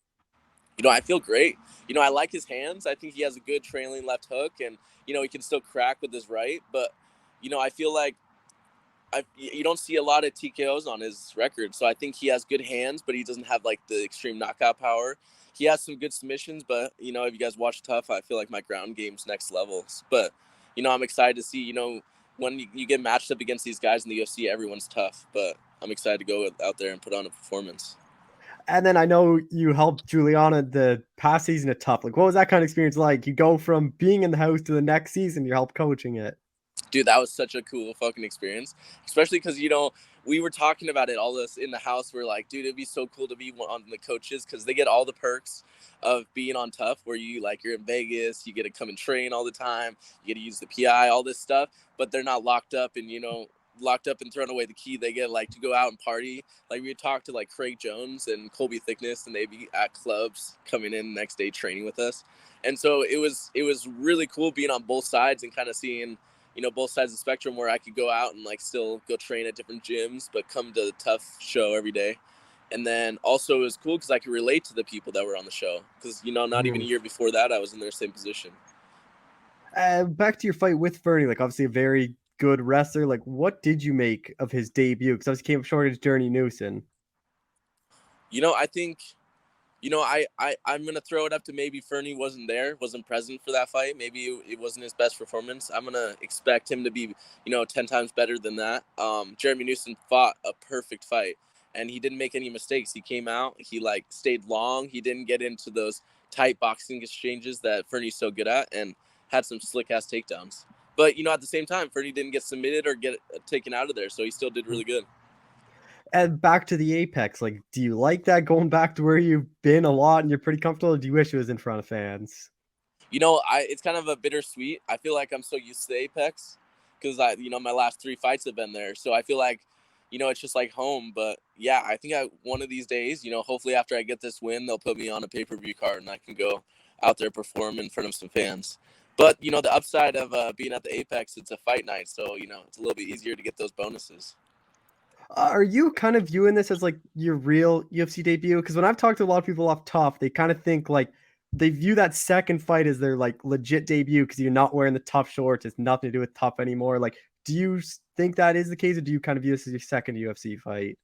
I feel great. I like his hands. I think he has a good trailing left hook, and he can still crack with his right. But I feel like you don't see a lot of TKOs on his record, so I think he has good hands, but he doesn't have like the extreme knockout power. He has some good submissions, but if you guys watch Tough, I feel like my ground game's next level. But I'm excited to see when you get matched up against these guys in the UFC, everyone's tough. But I'm excited to go out there and put on a performance. And then I know you helped Juliana the past season at Tough. Like, what was that kind of experience like? You go from being in the house to the next season, you help coaching it. Dude, that was such a cool fucking experience, especially because, we were talking about it, all this in the house. We're like, dude, it'd be so cool to be on the coaches because they get all the perks of being on Tough, where you're in Vegas, you get to come and train all the time, you get to use the PI, all this stuff, but they're not locked up and, thrown away the key. They get to go out and party. Like we would talk to Craig Jones and Colby Thickness, and they'd be at clubs coming in the next day training with us. And so it was really cool being on both sides and kind of seeing, both sides of the spectrum, where I could go out and still go train at different gyms, but come to the Tough show every day. And then also it was cool because I could relate to the people that were on the show because, not even a year before that, I was in their same position. Back to your fight with Fernie, obviously a very good wrestler. What did you make of his debut? Because obviously came up short against Journey Newson. I think, I'm going to throw it up to maybe Fernie wasn't present for that fight. Maybe it wasn't his best performance. I'm going to expect him to be, 10 times better than that. Jeremy Newson fought a perfect fight, and he didn't make any mistakes. He came out, he stayed long. He didn't get into those tight boxing exchanges that Fernie's so good at, and had some slick ass takedowns. But, at the same time, Fernie didn't get submitted or get taken out of there. So he still did really good. And back to the Apex, like, do you like that going back to where you've been a lot and you're pretty comfortable, or do you wish it was in front of fans? It's kind of a bittersweet. I feel like I'm so used to Apex because my last 3 fights have been there. So I feel like, it's just like home. But yeah, I think one of these days, hopefully after I get this win, they'll put me on a pay-per-view card and I can go out there perform in front of some fans. But, the upside of being at the Apex, it's a fight night. So, it's a little bit easier to get those bonuses. Are you kind of viewing this as like your real UFC debut? Because when I've talked to a lot of people off Tough, they kind of think like they view that second fight as their like legit debut because you're not wearing the Tough shorts. It's nothing to do with Tough anymore. Like, do you think that is the case, or do you kind of view this as your second UFC fight?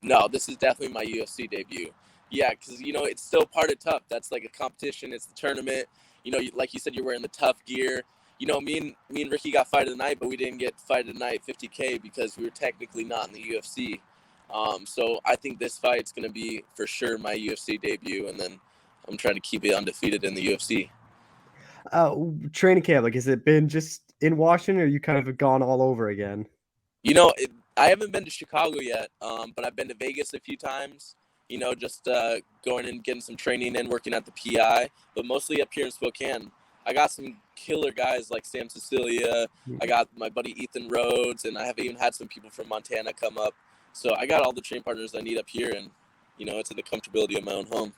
No, this is definitely my UFC debut. Yeah, because, it's still part of Tough. That's like a competition. It's the tournament. Like you said, you're wearing the Tough gear. Me and Ricky got fight of the night, but we didn't get fight of the night 50K because we were technically not in the UFC. So I think this fight's going to be for sure my UFC debut, and then I'm trying to keep it undefeated in the UFC. Training camp, like, has it been just in Washington, or you kind of have gone all over again? I haven't been to Chicago yet, but I've been to Vegas a few times, just going and getting some training and working at the PI, but mostly up here in Spokane. I got some killer guys like Sam Cecilia. I got my buddy Ethan Rhodes, and I have even had some people from Montana come up. So I got all the train partners I need up here, and, it's in the comfortability of my own home.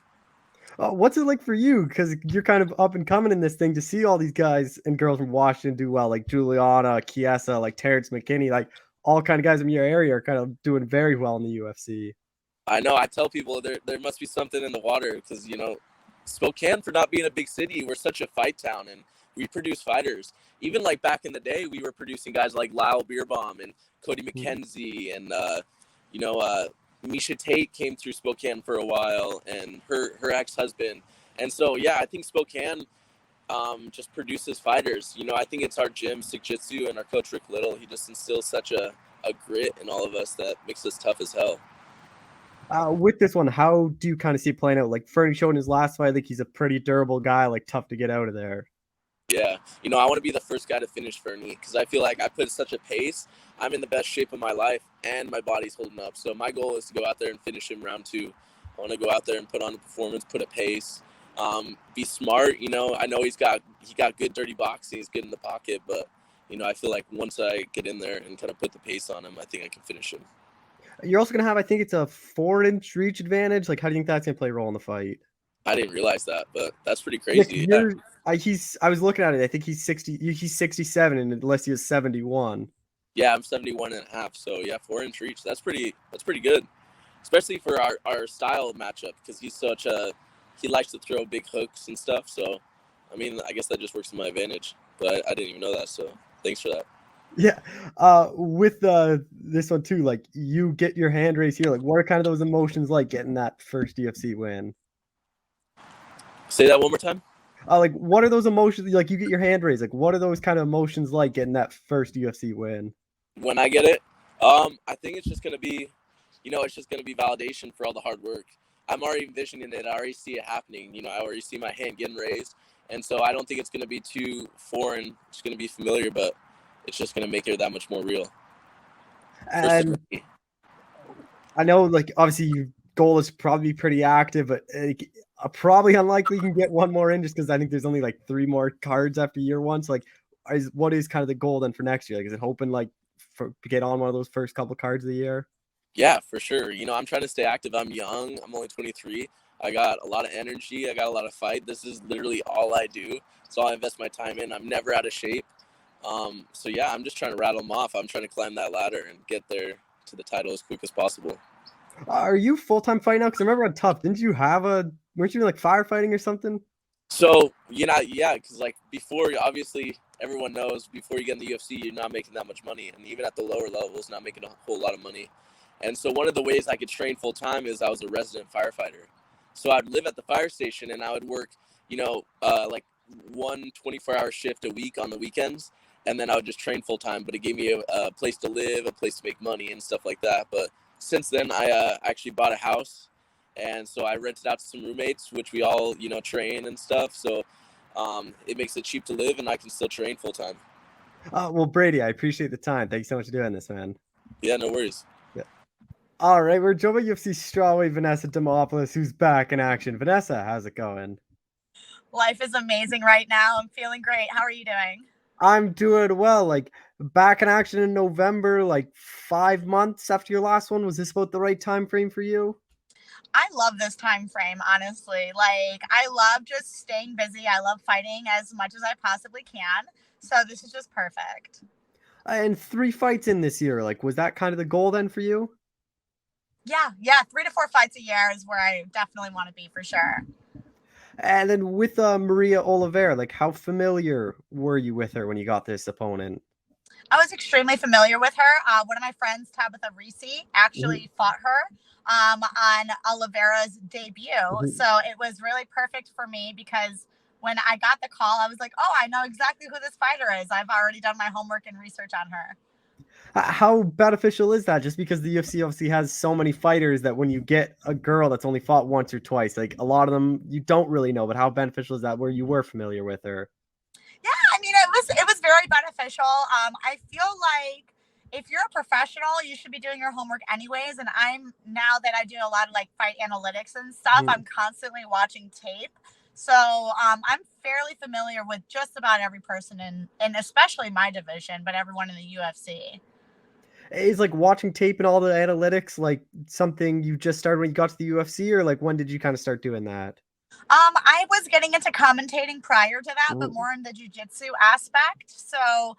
What's it like for you? Because you're kind of up and coming in this thing, to see all these guys and girls from Washington do well, like Juliana, Chiesa, like Terrence McKinney, like all kind of guys in your area are kind of doing very well in the UFC. I know. I tell people there must be something in the water because, Spokane, for not being a big city, we're such a fight town, and we produce fighters. Even like back in the day, we were producing guys like Lyle Beerbaum and Cody McKenzie, and Misha Tate came through Spokane for a while, and her ex-husband. And so yeah, I think Spokane just produces fighters. I think it's our gym, Sick Jitsu, and our coach Rick Little. He just instills such a grit in all of us that makes us tough as hell. With this one, how do you kind of see it playing out? Like Fernie showed in his last fight, I think he's a pretty durable guy, like tough to get out of there. Yeah, I want to be the first guy to finish Fernie because I feel like I put such a pace. I'm in the best shape of my life, and my body's holding up. So my goal is to go out there and finish him round 2. I want to go out there and put on a performance, put a pace, be smart. I know he got good dirty boxing. He's good in the pocket, but I feel like once I get in there and kind of put the pace on him, I think I can finish him. You're also going to have, I think it's a 4-inch reach advantage. Like, how do you think that's going to play a role in the fight? I didn't realize that, but that's pretty crazy. Yeah. I was looking at it. I think he's 67, and unless he was 71. Yeah, I'm 71 and a half. So yeah, 4-inch reach. That's pretty good, especially for our style matchup because he likes to throw big hooks and stuff. So, I guess that just works to my advantage. But I didn't even know that. So thanks for that. Yeah. With this one too, like you get your hand raised here. Like, what are kind of those emotions like getting that first UFC win? Say that one more time. Like, what are those emotions? Like, you get your hand raised. Like, what are those kind of emotions like getting that first UFC win? When I get it, I think it's just gonna be, it's just gonna be validation for all the hard work. I'm already envisioning it. I already see it happening. I already see my hand getting raised, and so I don't think it's gonna be too foreign. It's gonna be familiar, but it's just gonna make it that much more real. And I know, like, obviously, your goal is probably pretty active, but probably unlikely you can get one more in just because I think there's only like 3 more cards after year 1. So, like, what is kind of the goal then for next year? Like, is it hoping like to get on one of those first couple cards of the year? Yeah, for sure. I'm trying to stay active. I'm young. I'm only 23. I got a lot of energy. I got a lot of fight. This is literally all I do. It's all I invest my time in. I'm never out of shape. So yeah, I'm just trying to rattle them off. I'm trying to climb that ladder and get there to the title as quick as possible. Are you full-time fighting now? Because I remember on Tough, weren't you like firefighting or something? So, yeah, because like before, obviously, everyone knows before you get in the UFC, you're not making that much money. And even at the lower levels, not making a whole lot of money. And so one of the ways I could train full-time is I was a resident firefighter. So I'd live at the fire station and I would work, like one 24-hour shift a week on the weekends. And then I would just train full-time. But it gave me a place to live, a place to make money and stuff like that. But since then, I actually bought a house. And so I rented out to some roommates, which we all, train and stuff. So it makes it cheap to live and I can still train full-time. Well, Brady, I appreciate the time. Thanks so much for doing this, man. Yeah, no worries. All right, we're joined by UFC strawweight Vanessa Demopoulos, who's back in action. Vanessa, how's it going? Life is amazing right now. I'm feeling great. How are you doing? I'm doing well. Like back in action in November, like 5 months after your last one. Was this about the right time frame for you? I love this time frame, honestly. Like, I love just staying busy. I love fighting as much as I possibly can. So this is just perfect. And 3 fights in this year. Like, was that kind of the goal then for you? Yeah. 3 to 4 fights a year is where I definitely want to be for sure. And then with Maria Oliveira, like how familiar were you with her when you got this opponent? I was extremely familiar with her. One of my friends, Tabitha Reese, actually fought her on Oliveira's debut. So it was really perfect for me because when I got the call, I was like, oh, I know exactly who this fighter is. I've already done my homework and research on her. How beneficial is that? Just because the UFC obviously has so many fighters that when you get a girl that's only fought once or twice, like a lot of them you don't really know, but how beneficial is that where you were familiar with her? Yeah, I mean, it was very beneficial. I feel like if you're a professional, you should be doing your homework anyways. And I'm now that I do a lot of like fight analytics and stuff, I'm constantly watching tape. So I'm fairly familiar with just about every person in especially my division, but everyone in the UFC. Is like watching tape and all the analytics like something you just started when you got to the UFC, or like when did you kind of start doing that? I was getting into commentating prior to that, but more in the jiu-jitsu aspect. So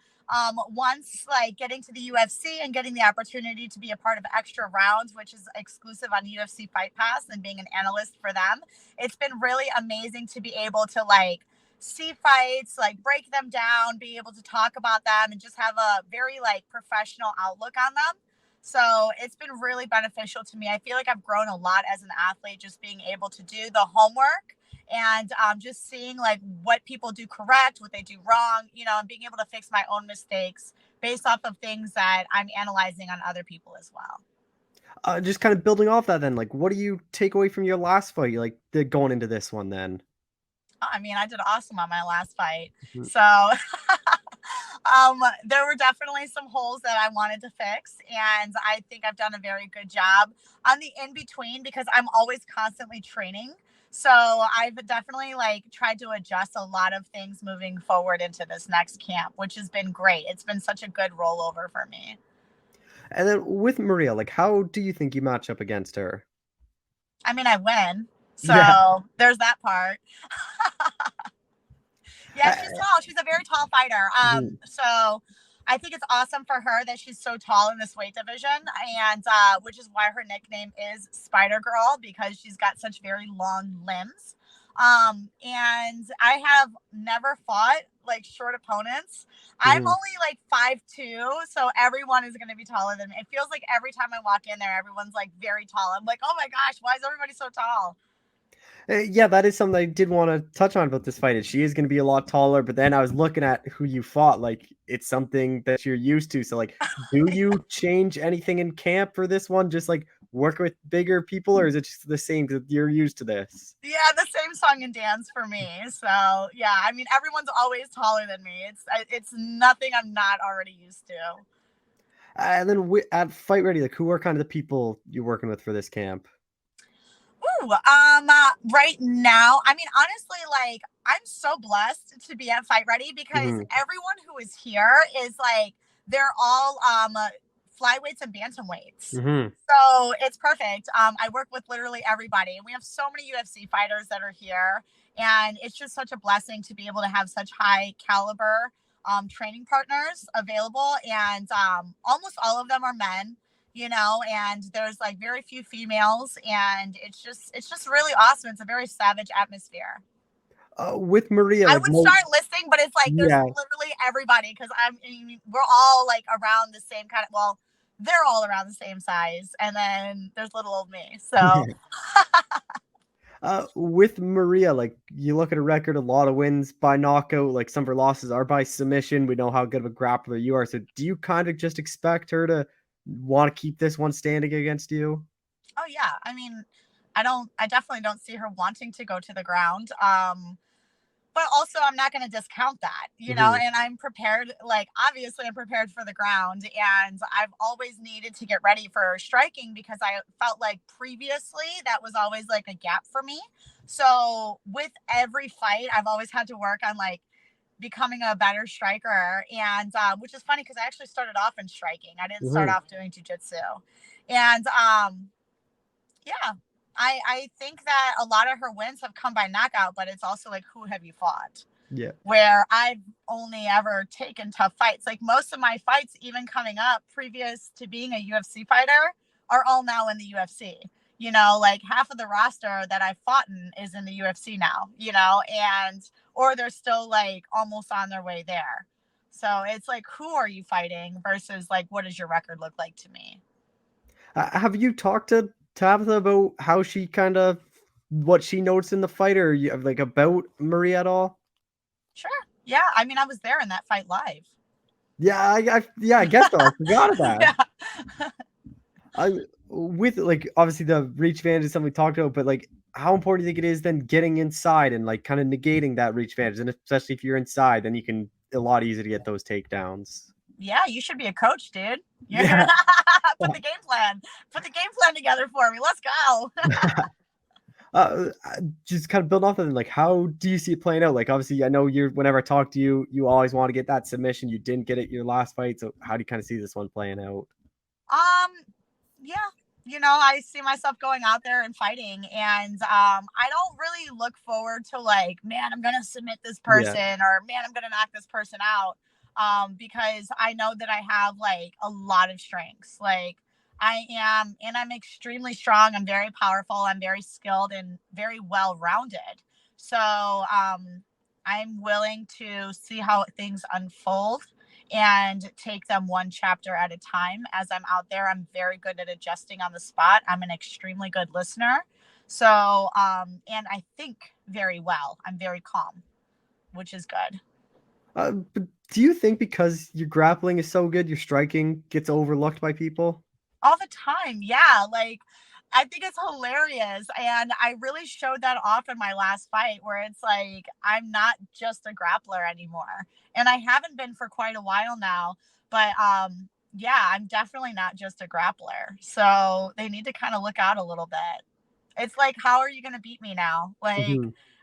once like getting to the UFC and getting the opportunity to be a part of Extra Rounds, which is exclusive on UFC Fight Pass, and being an analyst for them, it's been really amazing to be able to like see fights, like break them down, be able to talk about them, and just have a very like professional outlook on them. So it's been really beneficial to me. I feel like I've grown a lot as an athlete, just being able to do the homework and just seeing like what people do correct, what they do wrong, and being able to fix my own mistakes based off of things that I'm analyzing on other people as well. Just kind of building off that then, like what do you take away from your last fight, like going into this one then? I mean, I did awesome on my last fight. So there were definitely some holes that I wanted to fix. And I think I've done a very good job on the in-between because I'm always constantly training. So I've definitely like tried to adjust a lot of things moving forward into this next camp, which has been great. It's been such a good rollover for me. And then with Maria, like how do you think you match up against her? I mean, I win. So there's that part. Yeah, she's tall. She's a very tall fighter. So I think it's awesome for her that she's so tall in this weight division, and which is why her nickname is Spider Girl, because she's got such very long limbs. And I have never fought like short opponents. I'm only like 5'2", so everyone is going to be taller than me. It feels like every time I walk in there, everyone's like very tall. I'm like, oh my gosh, why is everybody so tall? Yeah, that is something I did want to touch on about this fight. Is she is going to be a lot taller, but then I was looking at who you fought. Like it's something that you're used to. So, like, do you change anything in camp for this one? Just like work with bigger people, or is it just the same because you're used to this? Yeah, the same song and dance for me. So yeah, I mean, everyone's always taller than me. It's nothing I'm not already used to. And then at Fight Ready, like, who are kind of the people you're working with for this camp? Ooh, right now, I mean, honestly, like, I'm so blessed to be at Fight Ready because everyone who is here is like, they're all flyweights and bantamweights. So it's perfect. I work with literally everybody, and we have so many UFC fighters that are here, and it's just such a blessing to be able to have such high caliber training partners available, and almost all of them are men, and there's like very few females, and it's just really awesome. It's a very savage atmosphere. With Maria, I like, would start listing, but it's like there's literally everybody, because we're all like around the same kind of, well, they're all around the same size, and then there's little old me. So with Maria, like you look at a record, a lot of wins by knockout, like some of her losses are by submission. We know how good of a grappler you are. So do you kind of just expect her to want to keep this one standing against you? Oh yeah. I mean, I definitely don't see her wanting to go to the ground. but also I'm not going to discount that, you know, and I'm prepared. Like, obviously I'm prepared for the ground, and I've always needed to get ready for striking because I felt like previously that was always like a gap for me. So with every fight, I've always had to work on like becoming a better striker. And which is funny because I actually started off in striking. I didn't start off doing jiu-jitsu. And yeah, I think that a lot of her wins have come by knockout, but it's also like, who have you fought? Yeah. Where I've only ever taken tough fights. Like most of my fights, even coming up previous to being a UFC fighter, are all now in the UFC. You know, like half of the roster that I've fought in is in the UFC now, you know, and or they're still like almost on their way there. So it's like, who are you fighting versus like, what does your record look like to me? Have you talked to Tabitha about how she kind of what she notes in the fight, or you like about Maria at all? Sure. Yeah. I mean, I was there in that fight live. Yeah, I guess so. I forgot about that. Yeah. With like obviously the reach advantage is something we talked about, but like how important do you think it is then getting inside and like kind of negating that reach advantage, and especially if you're inside, then you can a lot easier to get those takedowns. Yeah, you should be a coach, dude. Yeah. Put the game plan together for me. Let's go. Just kind of build off of it. Like, how do you see it playing out? Like, obviously, I know whenever I talk to you, you always want to get that submission. You didn't get it your last fight. So how do you kind of see this one playing out? Yeah, you know, I see myself going out there and fighting, and I don't really look forward to like, man, I'm gonna submit this person, or man, I'm gonna knock this person out, because I know that I have like a lot of strengths. Like I'm extremely strong. I'm very powerful. I'm very skilled and very well rounded. So I'm willing to see how things unfold and take them one chapter at a time. As I'm out there, I'm very good at adjusting on the spot. I'm an extremely good listener. So, and I think very well. I'm very calm, which is good. But do you think because your grappling is so good, your striking gets overlooked by people? All the time. Yeah. Like, I think it's hilarious. And I really showed that off in my last fight where it's like, I'm not just a grappler anymore. And I haven't been for quite a while now. But yeah, I'm definitely not just a grappler. So they need to kind of look out a little bit. It's like, how are you going to beat me now? Like,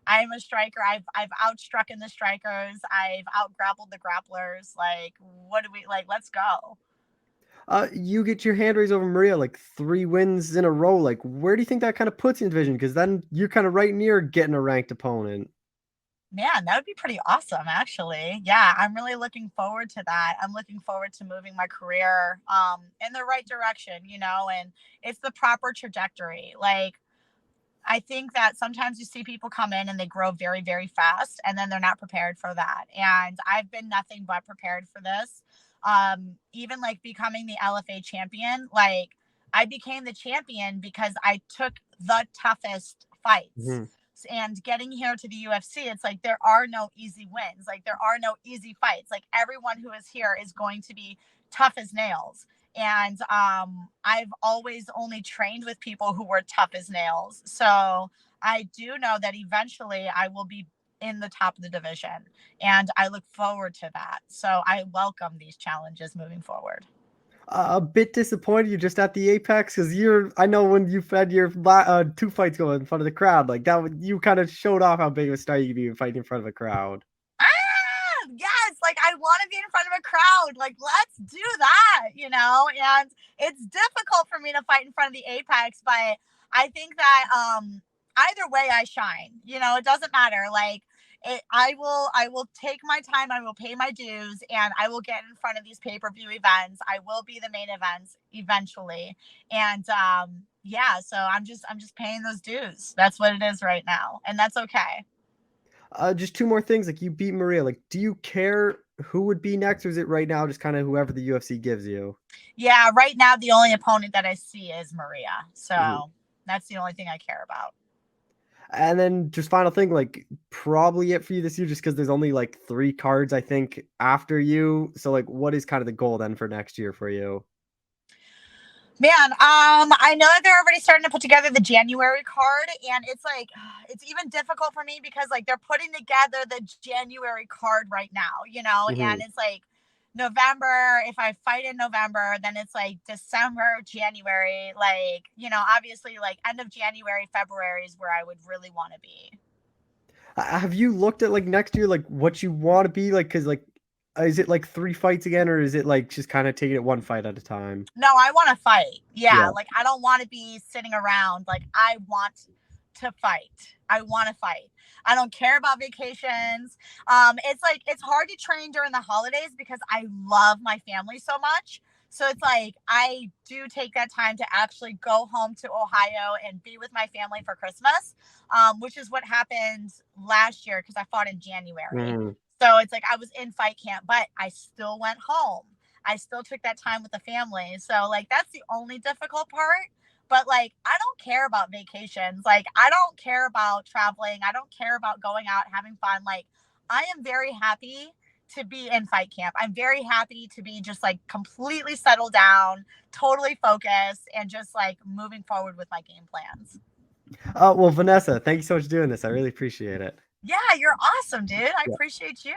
I'm a striker. I've outstruck in the strikers. I've outgrappled the grapplers. Like, what do we like? Let's go. You get your hand raised over Maria, like 3 wins in a row. Like, where do you think that kind of puts you in division? Because then you're kind of right near getting a ranked opponent. Man, that would be pretty awesome, actually. Yeah, I'm really looking forward to that. I'm looking forward to moving my career in the right direction, you know, and it's the proper trajectory. Like, I think that sometimes you see people come in and they grow very, very fast, and then they're not prepared for that. And I've been nothing but prepared for this. Even like becoming the LFA champion, like I became the champion because I took the toughest fights. And getting here to the UFC, it's like there are no easy wins. Like there are no easy fights. Like everyone who is here is going to be tough as nails. And I've always only trained with people who were tough as nails. So I do know that eventually I will be in the top of the division. And I look forward to that. So I welcome these challenges moving forward. A bit disappointed you're just at the apex because I know when you had your 2 fights going in front of the crowd, like that, you kind of showed off how big of a star you could be fighting in front of a crowd. Yes, like I want to be in front of a crowd. Like, let's do that, you know? And it's difficult for me to fight in front of the apex, but I think that either way I shine. You know, it doesn't matter. Like I will take my time, I will pay my dues, and I will get in front of these pay-per-view events. I will be the main events eventually. And yeah, so I'm just paying those dues. That's what it is right now. And that's okay. Just 2 more things. Like you beat Maria. Like, do you care who would be next, or is it right now just kind of whoever the UFC gives you? Yeah, right now the only opponent that I see is Maria. So that's the only thing I care about. And then just final thing, like probably it for you this year, just because there's only like 3 cards, I think, after you. So like, what is kind of the goal then for next year for you? Man, I know that they're already starting to put together the January card, and it's like it's even difficult for me because like they're putting together the January card right now, and it's like November. If I fight in November, then it's like December, January, like obviously like end of January, February is where I would really want to be. Have you looked at like next year, like what you want to be like? Because like, is it like 3 fights again, or is it like just kind of taking it one fight at a time? No, I want to fight. Yeah. Like I don't want to be sitting around. Like I want to fight. I want to fight. I don't care about vacations. It's like it's hard to train during the holidays because I love my family so much. So it's like I do take that time to actually go home to Ohio and be with my family for Christmas, which is what happened last year because I fought in January. So it's like I was in fight camp, but I still went home. I still took that time with the family. So like that's the only difficult part. But like I don't care about vacations. Like I don't care about traveling. I don't care about going out having fun. Like I am very happy to be in fight camp. I'm very happy to be just like completely settled down, totally focused, and just like moving forward with my game plans. Well, Vanessa, thank you so much for doing this. I really appreciate it. Yeah, you're awesome, dude. I appreciate you.